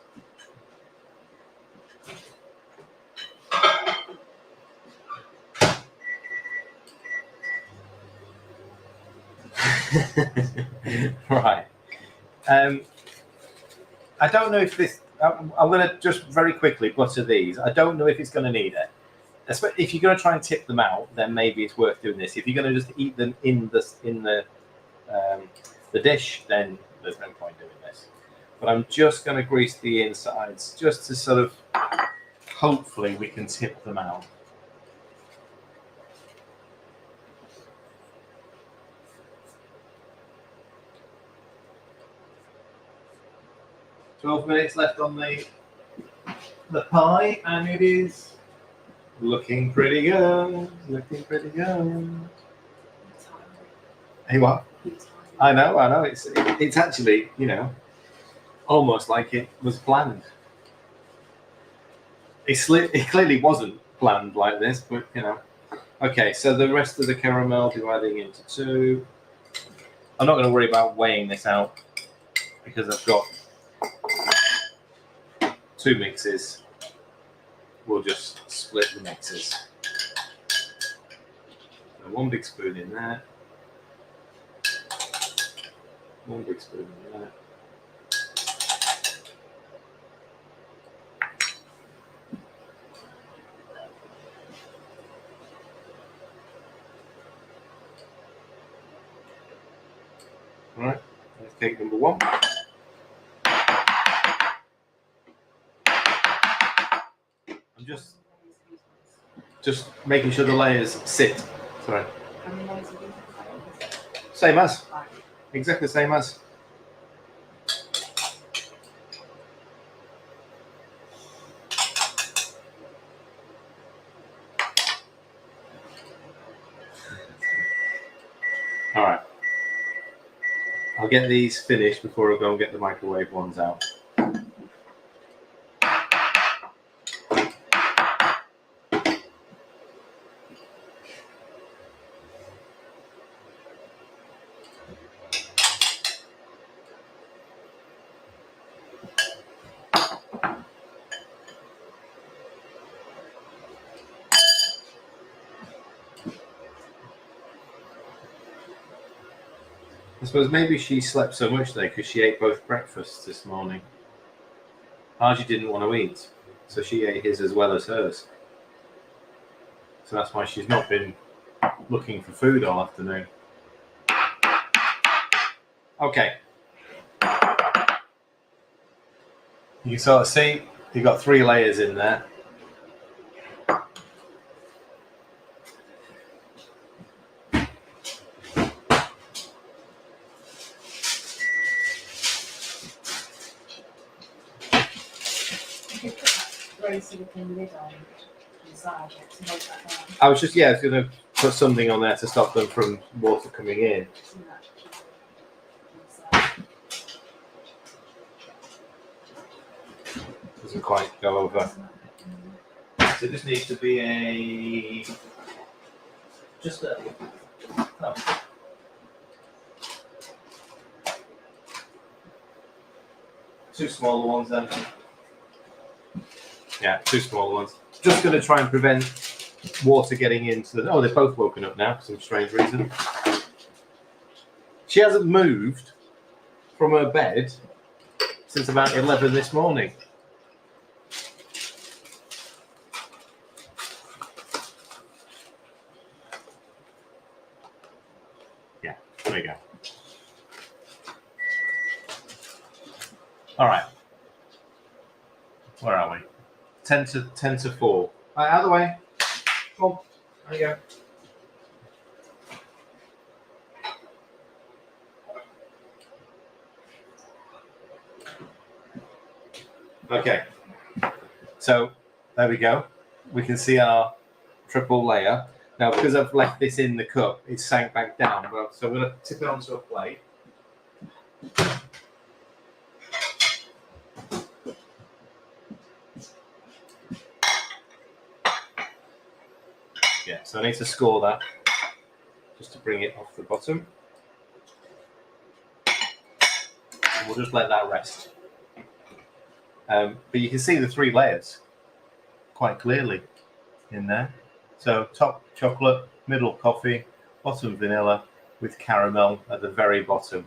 Right. I don't know if this. I'm going to just very quickly butter these. I don't know if it's going to need it. If you're going to try and tip them out, then maybe it's worth doing this. If you're going to just eat them in the dish, then there's no point doing this. But I'm just going to grease the insides just to sort of hopefully we can tip them out. "12 minutes left on the pie, and it is looking pretty good. Looking pretty good." Hey, what? I know. It's actually, almost like it was planned. It clearly wasn't planned like this, but Okay, so the rest of the caramel dividing into two. I'm not going to worry about weighing this out because I've got 2 mixes. We'll just split the mixes. So 1 big spoon in there. 1 big spoon in there. All right, that's cake number 1. I'm just making sure the layers sit. Sorry. Same as. Exactly the same as. All right. I'll get these finished before I go and get the microwave ones out. I suppose maybe she slept so much today because she ate both breakfasts this morning. Archie didn't want to eat, so she ate his as well as hers. So that's why she's not been looking for food all afternoon. Okay. You can sort of see you've got 3 layers in there. Silicone lid on the side to hold that down. I was going to put something on there to stop them from water coming in. Doesn't quite go over. So this needs to be two smaller ones then. Yeah, 2 smaller ones. Just going to try and prevent water getting into the... Oh, they've both woken up now for some strange reason. She hasn't moved from her bed since about 11 this morning. Yeah, there we go. All right. Where are we? 10 to 4. All right, out of the way. Come on. There you go. Okay. So there we go. We can see our triple layer. Now, because I've left this in the cup, it's sank back down. So I'm going to tip it onto a plate. Yeah, so I need to score that. bring it off the bottom. And we'll just let that rest. But you can see the 3 layers quite clearly in there. So top chocolate, middle coffee, bottom vanilla with caramel at the very bottom.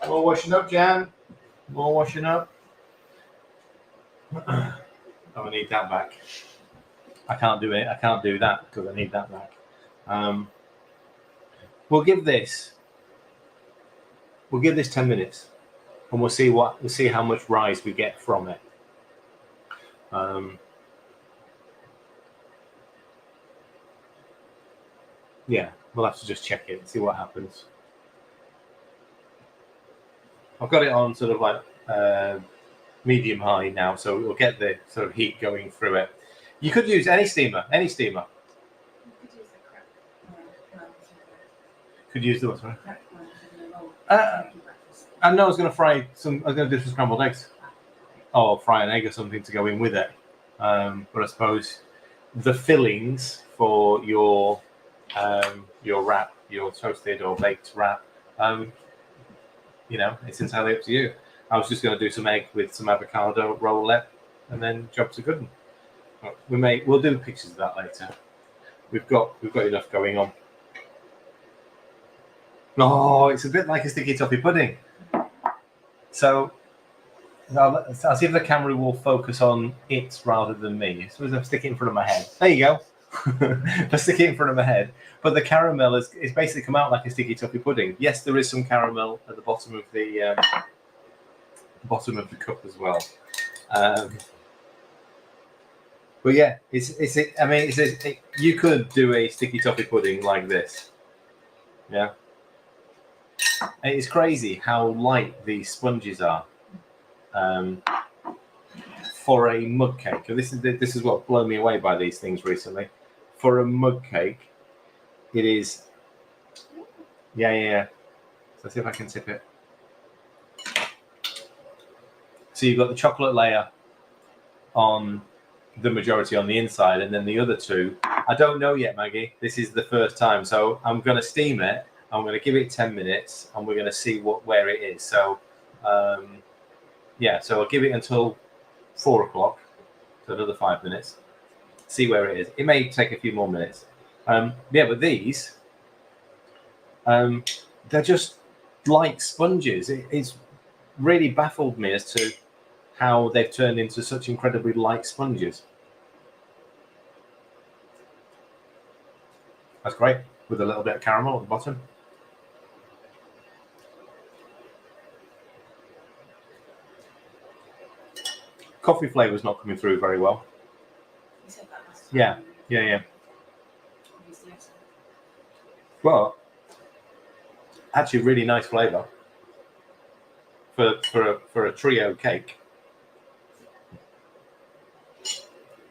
More washing up, Jan. More washing up. Oh, I need that back. I can't do it. I can't do that because I need that back. We'll give this 10 minutes, and we'll see how much rise we get from it. Yeah, we'll have to just check it and see what happens. I've got it on sort of like medium high now, so we'll get the sort of heat going through it. You could use any steamer, You could use the crap. Could use the what, sorry? Crap one in the roll. I know I was going to do some scrambled eggs, or fry an egg or something to go in with it. But I suppose the fillings for your wrap, your toasted or baked wrap, it's entirely up to you. I was just going to do some egg with some avocado, roll it, and then jobs are good. We'll do pictures of that later. We've got enough going on. Oh, it's a bit like a sticky toffee pudding. So I'll see if the camera will focus on it rather than me. So I'll stick it in front of my head. There you go. I'll stick it in front of my head. But the caramel is basically come out like a sticky toffee pudding. Yes, there is some caramel at the bottom of the cup as well. But yeah, you could do a sticky toffee pudding like this. Yeah. It's crazy how light these sponges are for a mug cake. And this is what blown me away by these things recently. For a mug cake, it is. Yeah. So let's see if I can tip it. So you've got the chocolate layer on the majority on the inside, and then the other two. I don't know yet, Maggie. This is the first time, so I'm going to steam it. I'm going to give it 10 minutes, and we're going to see where it is. So, so I'll give it until 4 o'clock, so another 5 minutes. See where it is. It may take a few more minutes. But these, they're just like sponges. It's really baffled me as to how they've turned into such incredibly light sponges. That's great, with a little bit of caramel at the bottom. Coffee flavour's not coming through very well. You said that last time. Yeah. Well, actually, really nice flavour for a trio cake.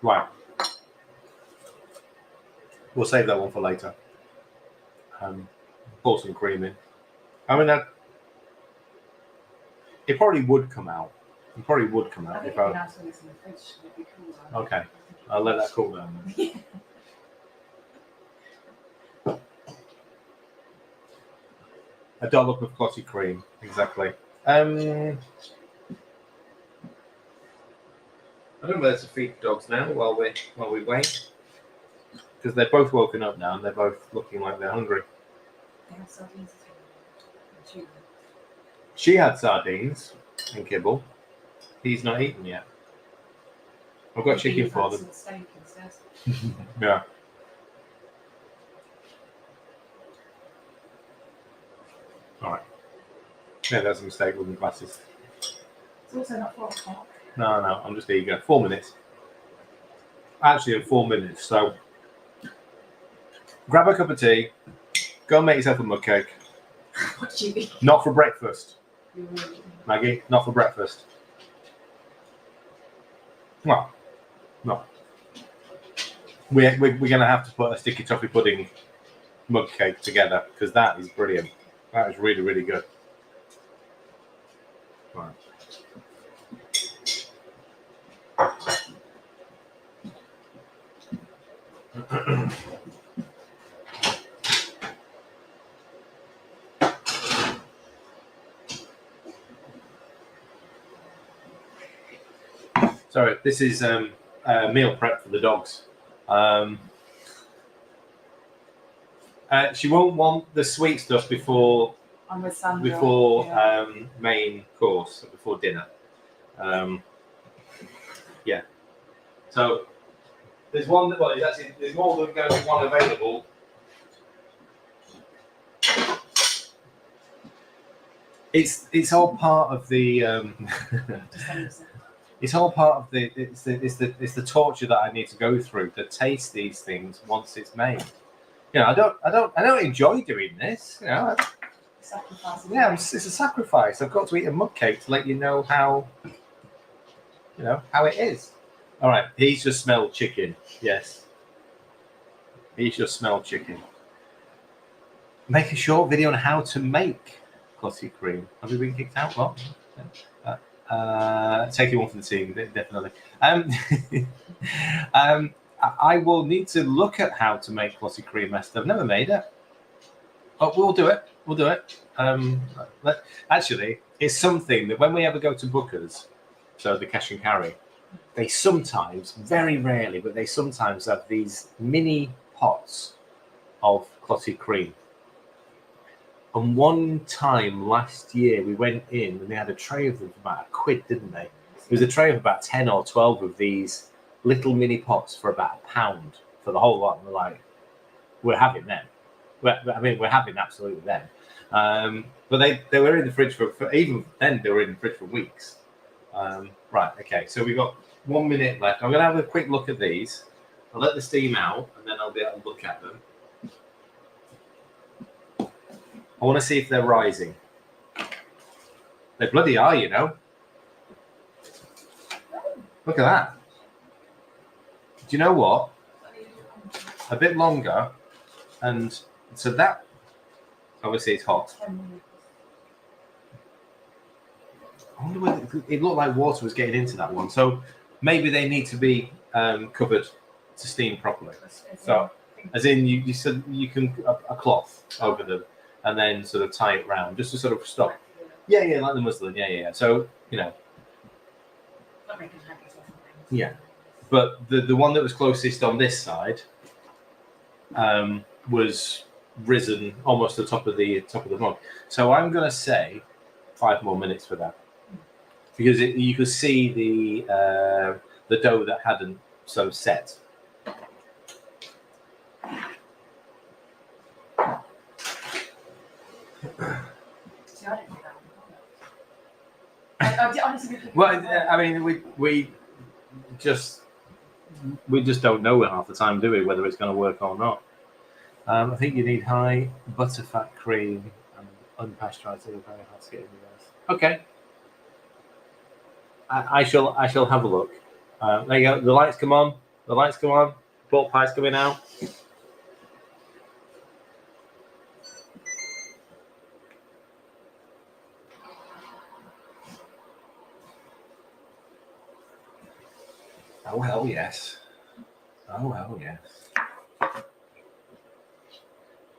Wow. We'll save that one for later. Pour some cream in. I mean, it probably would come out. It probably would come out if I. Okay, I'll let that cool down. A dollop of clotted cream, exactly. I don't know whether to feed the dogs now while we wait, because they're both woken up now and they're both looking like they're hungry. They have sardines too. She had sardines and kibble. He's not eaten yet. I've got chicken for them. Steak instead. Yeah. All right. Yeah, that's a mistake with the glasses. It's also not 4 o'clock. No, I'm just eager. 4 minutes. Actually, in 4 minutes. So, grab a cup of tea. Go and make yourself a mug cake. What do you mean? Not for breakfast, Maggie. Not for breakfast. Well, no. We're going to have to put a sticky toffee pudding mug cake together because that is brilliant. That is really, really good. Right. Sorry, this is meal prep for the dogs. She won't want the sweet stuff before I'm with Sandra. Main course, before dinner. Yeah. So there's one that there's more than going to be one available. It's all part of the. It's all part of it's the torture that I need to go through to taste these things once it's made. You know, I don't enjoy doing this. You know, it's a sacrifice. I've got to eat a mug cake to let you know how it is. All right, he's just smelled chicken. Yes, he's just smelled chicken. Make a short video on how to make glossy cream. Have we been kicked out? What? Taking one for the team, definitely. I will need to look at how to make glossy cream method. I've never made it, but we'll do it. We'll do it. Actually, it's something that when we ever go to Booker's, so the cash and carry, they sometimes, very rarely, but they sometimes have these mini pots of glossy cream. And one time last year, we went in and they had a tray of them for about £1, didn't they? It was a tray of about 10 or 12 of these little mini pots for about £1 for the whole lot. And we're like, we're having them. We're having absolutely them. But they were in the fridge for even then, they were in the fridge for weeks. Right, okay, so we've got 1 minute left. I'm going to have a quick look at these. I'll let the steam out and then I'll be able to look at them. I want to see if they're rising. They bloody are, you know. Look at that. Do you know what? A bit longer. And so that, obviously it's hot. I wonder whether it looked like water was getting into that one. So maybe they need to be covered to steam properly. So, as in you said you can a cloth over them and then sort of tie it round just to sort of stop. Yeah, like the muslin. Yeah. So yeah. But the one that was closest on this side was risen almost to the top of the mug. So I'm going to say 5 more minutes for that, because you could see the dough that hadn't sort of set. Well, I mean, we just don't know half the time, do we, whether it's going to work or not. I think you need high butterfat cream and unpasteurized. Very hard to get in the Okay. I shall have a look. There you go. The lights come on. Pork pie's coming out. Oh hell yes.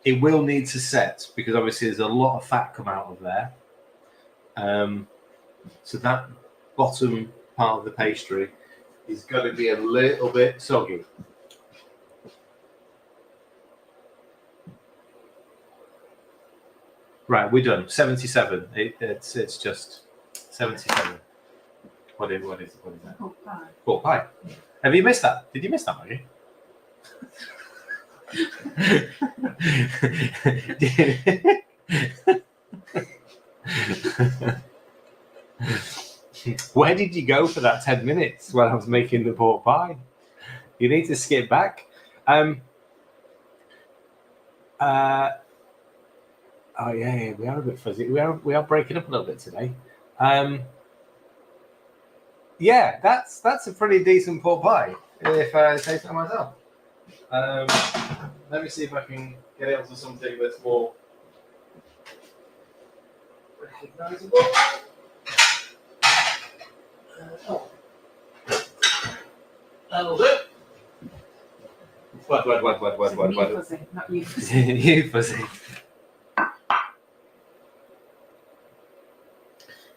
It will need to set because obviously there's a lot of fat come out of there. So that bottom part of the pastry is going to be a little bit soggy. Right, we're done. 77. It's just 77. What is that? Pork pie. Have you missed that? Did you miss that, Maggie? Where did you go for that 10 minutes while I was making the pork pie? You need to skip back. Oh yeah, we are a bit fuzzy. We are breaking up a little bit today. Yeah, that's a pretty decent pork pie, if I say so myself. Let me see if I can get it onto something that's more recognisable. That'll do. What? Me fuzzy, not you fuzzy. You fuzzy.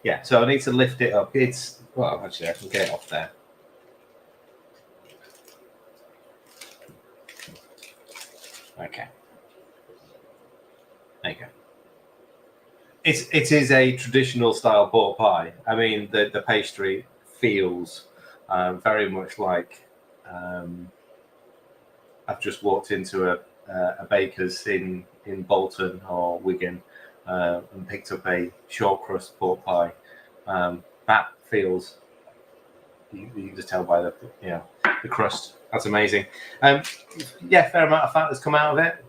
Yeah, so I need to lift it up. Well, actually, I can get it off there. Okay. There you go. It is a traditional style pork pie. I mean, the pastry feels very much like I've just walked into a baker's in Bolton or Wigan and picked up a short crust pork pie. That feels, you can just tell by the crust. That's amazing. Yeah, fair amount of fat has come out of it.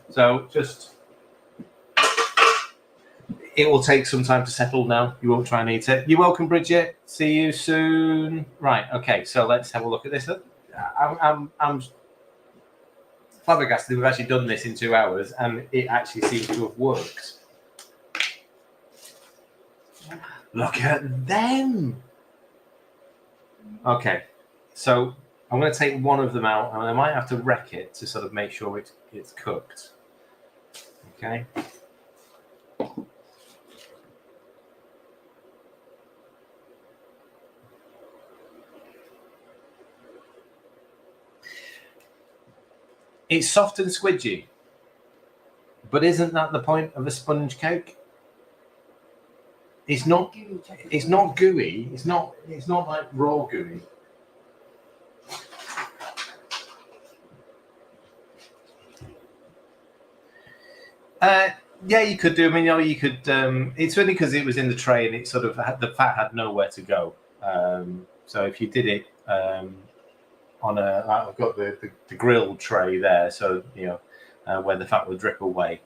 So just. It will take some time to settle now. You won't try and eat it. You're welcome, Bridget. See you soon. Right. Okay. So let's have a look at this. I'm flabbergasted. We've actually done this in 2 hours, and it actually seems to have worked. Look at them. Okay. So I'm going to take one of them out, and I might have to wreck it to sort of make sure it's cooked. Okay. It's soft and squidgy, but isn't that the point of a sponge cake? It's not. It's not gooey. It's not like raw gooey. Yeah, you could do. I mean, you could. It's only because it was in the tray and it sort of the fat had nowhere to go. So if you did it on I've got the grilled tray there, so where the fat will drip away.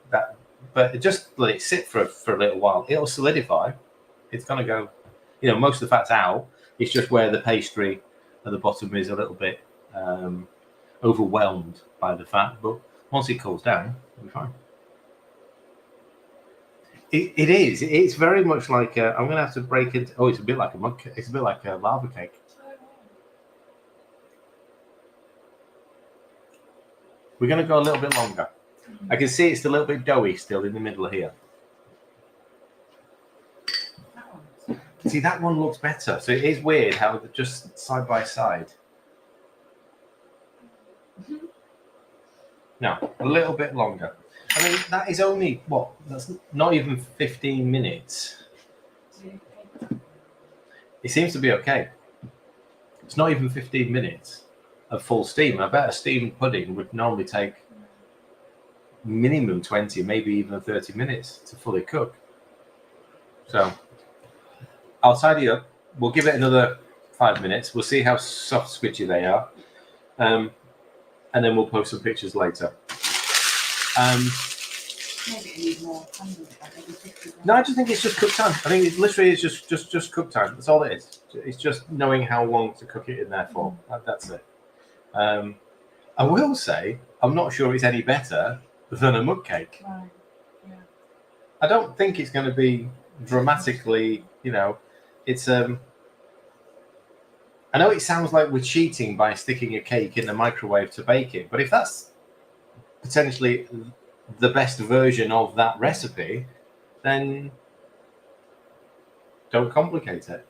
But just let it sit for a little while. It'll solidify. It's gonna go. Most of the fat's out. It's just where the pastry at the bottom is a little bit overwhelmed by the fat. But once it cools down, it'll be fine. It is. It's very much like I'm gonna have to break it. Oh, it's a bit like a mug. It's a bit like a lava cake. We're going to go a little bit longer. I can see it's a little bit doughy still in the middle here. See, that one looks better. So it is weird how they're just side by side. No, a little bit longer. I mean, that is only, what? That's not even 15 minutes. It seems to be okay. It's not even 15 minutes of full steam. I bet a steamed pudding would normally take minimum 20, maybe even 30 minutes to fully cook. So I'll tidy up. We'll give it another 5 minutes. We'll see how soft squidgy they are. And then we'll post some pictures later. Maybe you need more time. No, I just think it's just cook time. I think it literally is just cook time. That's all it is. It's just knowing how long to cook it in there for. That's it. I will say, I'm not sure it's any better than a mug cake. Right. Yeah. I don't think it's going to be dramatically, it's I know it sounds like we're cheating by sticking a cake in the microwave to bake it, but if that's potentially the best version of that recipe, then don't complicate it.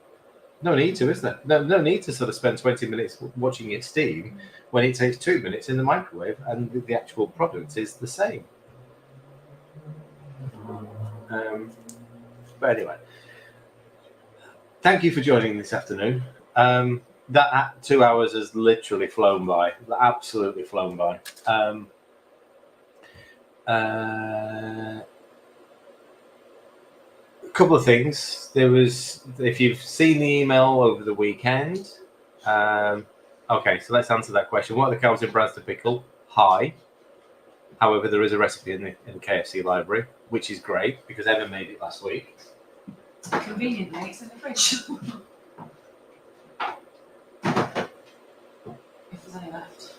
No need to, is there? No need to sort of spend 20 minutes watching it steam when it takes 2 minutes in the microwave and the actual product is the same. But anyway, thank you for joining this afternoon. That 2 hours has literally flown by, absolutely flown by. A couple of things. There was, if you've seen the email over the weekend, okay, so let's answer that question. What are the calories in brands to pickle? High. However, there is a recipe in the KFC library, which is great because Emma made it last week. Conveniently, it's in the fridge. If there's any left.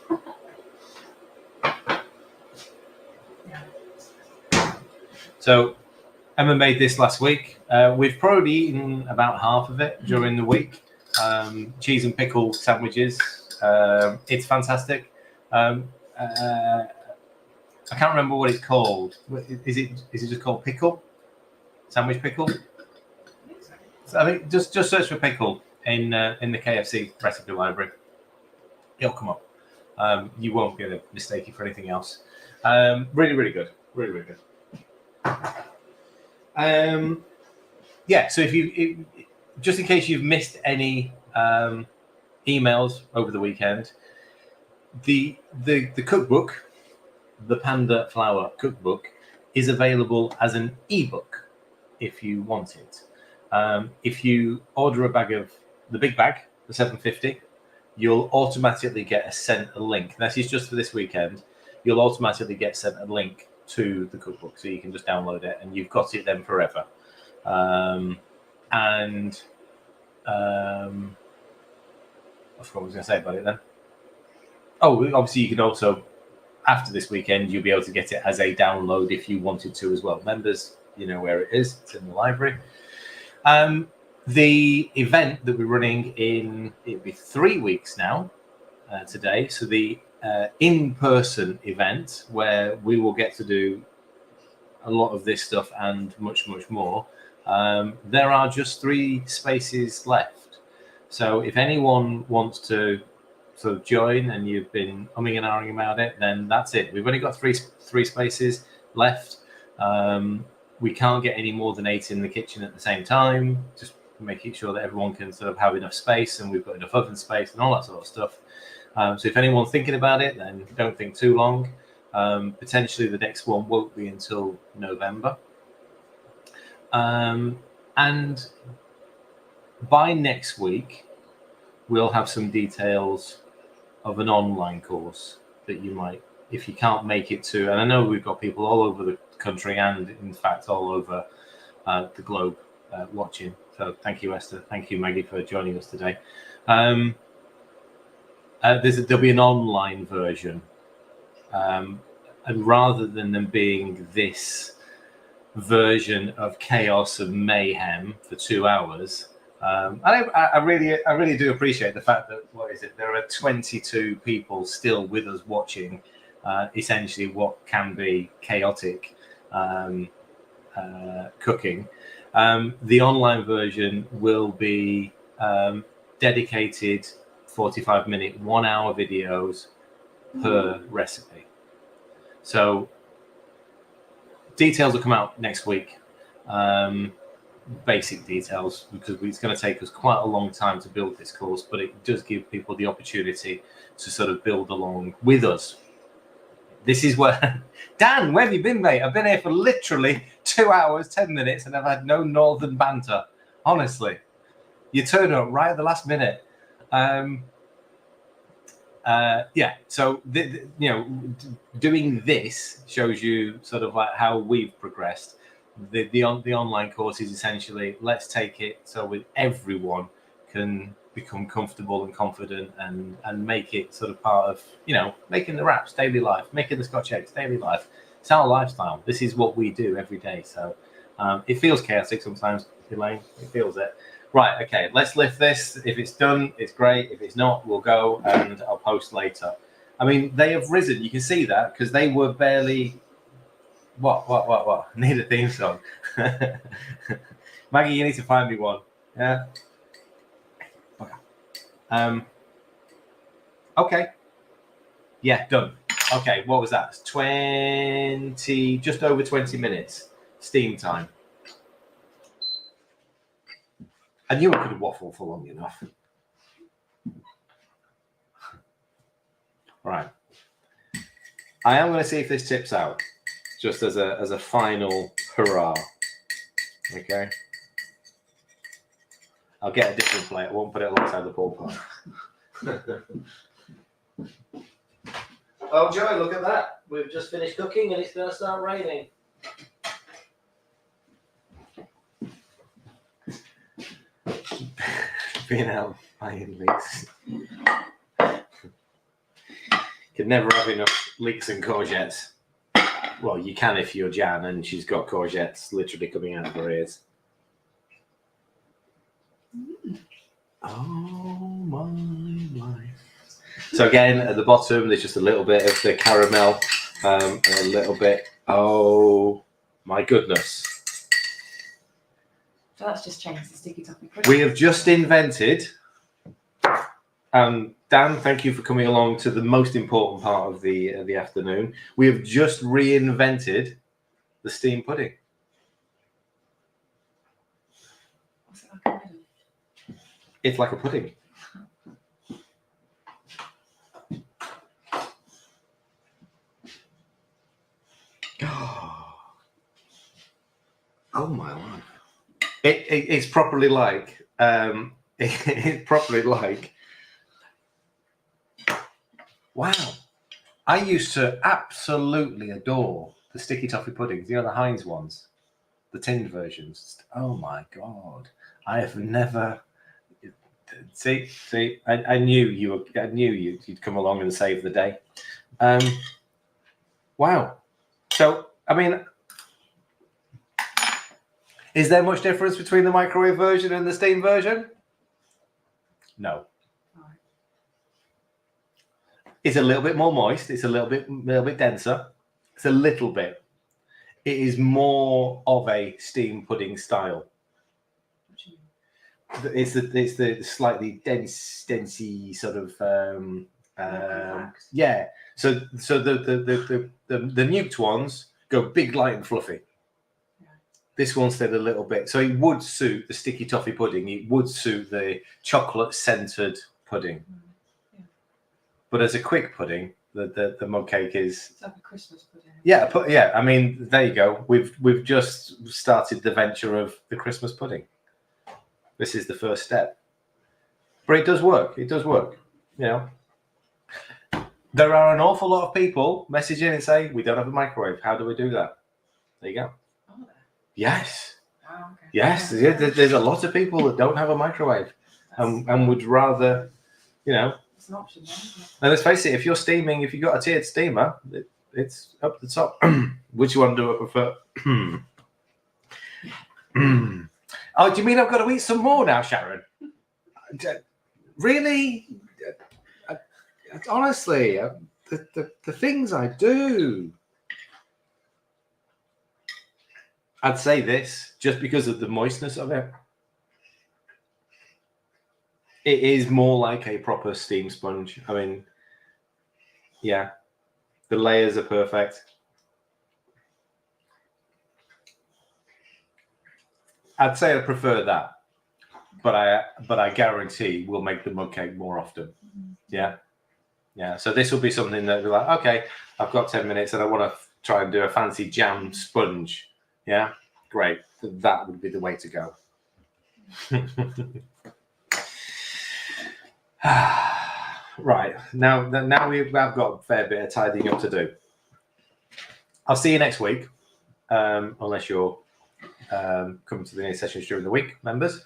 So, Emma made this last week. We've probably eaten about half of it during the week. Cheese and pickle sandwiches. It's fantastic. I can't remember what it's called. Is it just called pickle? Sandwich pickle? So I think just search for pickle in the KFC recipe library. It'll come up. You won't be able to mistake it for anything else. Really, really good. Really, really good. So just in case you've missed any emails over the weekend, the cookbook, the Panda Flour cookbook, is available as an ebook if you want it. If you order a bag of the big bag, the $7.50, you'll automatically get sent a link. And this is just for this weekend. You'll automatically get sent a link to the cookbook, so you can just download it, and you've got it then forever. I forgot what I was going to say about it then. Oh, obviously you can also, after this weekend, you'll be able to get it as a download if you wanted to as well. Members, you know where it is. It's in the library. The event that we're running it'll be 3 weeks now today. So the in-person event where we will get to do a lot of this stuff and much, much more. There are just 3 spaces left. So if anyone wants to sort of join and you've been umming and ahhing about it, then that's it. We've only got three spaces left. We can't get any more than 8 in the kitchen at the same time, just making sure that everyone can sort of have enough space, and we've got enough oven space and all that sort of stuff. So if anyone's thinking about it, then don't think too long. Potentially the next one won't be until November. And by next week, we'll have some details of an online course that you might, if you can't make it to, and I know we've got people all over the country and in fact all over the globe watching. So thank you, Esther. Thank you, Maggie, for joining us today. There'll be an online version. And rather than them being this version of chaos and mayhem for 2 hours, I really do appreciate the fact that, there are 22 people still with us watching essentially what can be chaotic cooking. The online version will be dedicated 45-minute, 1 hour videos per recipe. So details will come out next week. Basic details, because it's going to take us quite a long time to build this course, but it does give people the opportunity to sort of build along with us. This is where Dan, where have you been, mate? I've been here for literally 2 hours, 10 minutes, and I've had no northern banter. Honestly, you turn up right at the last minute. So doing this shows you sort of like how we've progressed. The online course is essentially, let's take it so with everyone can become comfortable and confident and make it sort of part of, making the wraps daily life, making the Scotch eggs daily life. It's our lifestyle. This is what we do every day. So it feels chaotic sometimes, Elaine. It feels it. Right, okay, let's lift this. If it's done, it's great. If it's not, we'll go and I'll post later. I mean, they have risen. You can see that because they were barely... What? Need a theme song. Maggie, you need to find me one. Yeah? Okay. Yeah, done. Okay, what was that? 20, just over 20 minutes steam time. I knew I could have waffled for long enough. Right. I am going to see if this tips out, just as a final hurrah. Okay. I'll get a different plate. I won't put it alongside the pull pot. Oh, Joy, look at that. We've just finished cooking and it's going to start raining. Being out buying leeks. Could never have enough leeks and courgettes. Well, you can if you're Jan and she's got courgettes literally coming out of her ears. Oh my life. So again, at the bottom, there's just a little bit of the caramel, and a little bit. Oh my goodness. So that's just changed the sticky toffee pudding. We have just invented, Dan, thank you for coming along to the most important part of the afternoon. We have just reinvented the steamed pudding. What's it like a pudding? It's like a pudding. Oh my life! It's properly like it's properly like. Wow! I used to absolutely adore the sticky toffee puddings. You know, the Heinz ones, the tinned versions. Oh my god! I have never. See, I knew you were. I knew you'd come along and save the day. Wow. So, I mean, is there much difference between the microwave version and the steam version? No. Right. It's a little bit more moist. It's a little bit denser. It's a little bit. It is more of a steam pudding style. What do you mean? It's the slightly densey sort of yeah. So the nuked ones go big, light, and fluffy. Yeah. This one stayed a little bit. So it would suit the sticky toffee pudding. It would suit the chocolate scented pudding. Yeah. But as a quick pudding, the mug cake is. It's like a Christmas pudding. Yeah. I mean, there you go. We've just started the venture of the Christmas pudding. This is the first step. But it does work. It does work. You know. There are an awful lot of people message in and say, we don't have a microwave. How do we do that? There you go. Oh, there. Yes. Wow, okay. Yes. There's a lot of people that don't have a microwave and would rather, you know. It's an option, then, isn't it? And let's face it, if you're steaming, if you've got a tiered steamer, it's up the top. Which one do I prefer? Oh, do you mean I've got to eat some more now, Sharon? Really? Honestly, the things I do. I'd say this just because of the moistness of it. It is more like a proper steam sponge. I mean, yeah, the layers are perfect. I'd say I prefer that, but I guarantee we'll make the mug cake more often. Yeah. Yeah, so this will be something that we're like, okay, I've got 10 minutes and I want to try and do a fancy jam sponge. Yeah, great. That would be the way to go. Right, now we've got a fair bit of tidying up to do. I'll see you next week, unless you're coming to the next sessions during the week, members.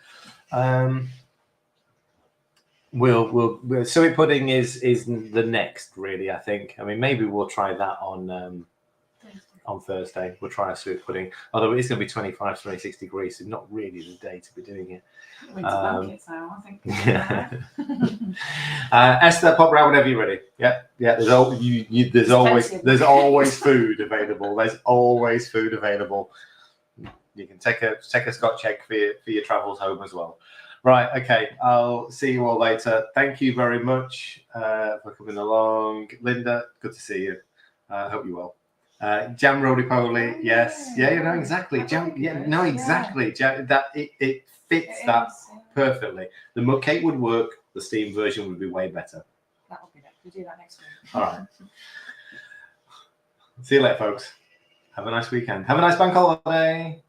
We'll suet pudding is the next, really. I think. I mean, maybe we'll try that on Thursday. We'll try a suet pudding, although it's going to be 25, 26 degrees, so not really the day to be doing it. Winter blankets now, I think. Yeah. Esther, pop around whenever you're ready. Yeah. There's always food available. There's always food available. You can take a Scotch egg for your travels home as well. Right, okay, I'll see you all later. Thank you very much for coming along. Linda, good to see you. Hope you're well. Jam roly-poly, yes. Yeah, you know, exactly. Jam, yeah, no, exactly. Jam, that it fits that perfectly. The mug cake would work. The steam version would be way better. That will be next. We'll do that next week. All right. See you later, folks. Have a nice weekend. Have a nice bank holiday.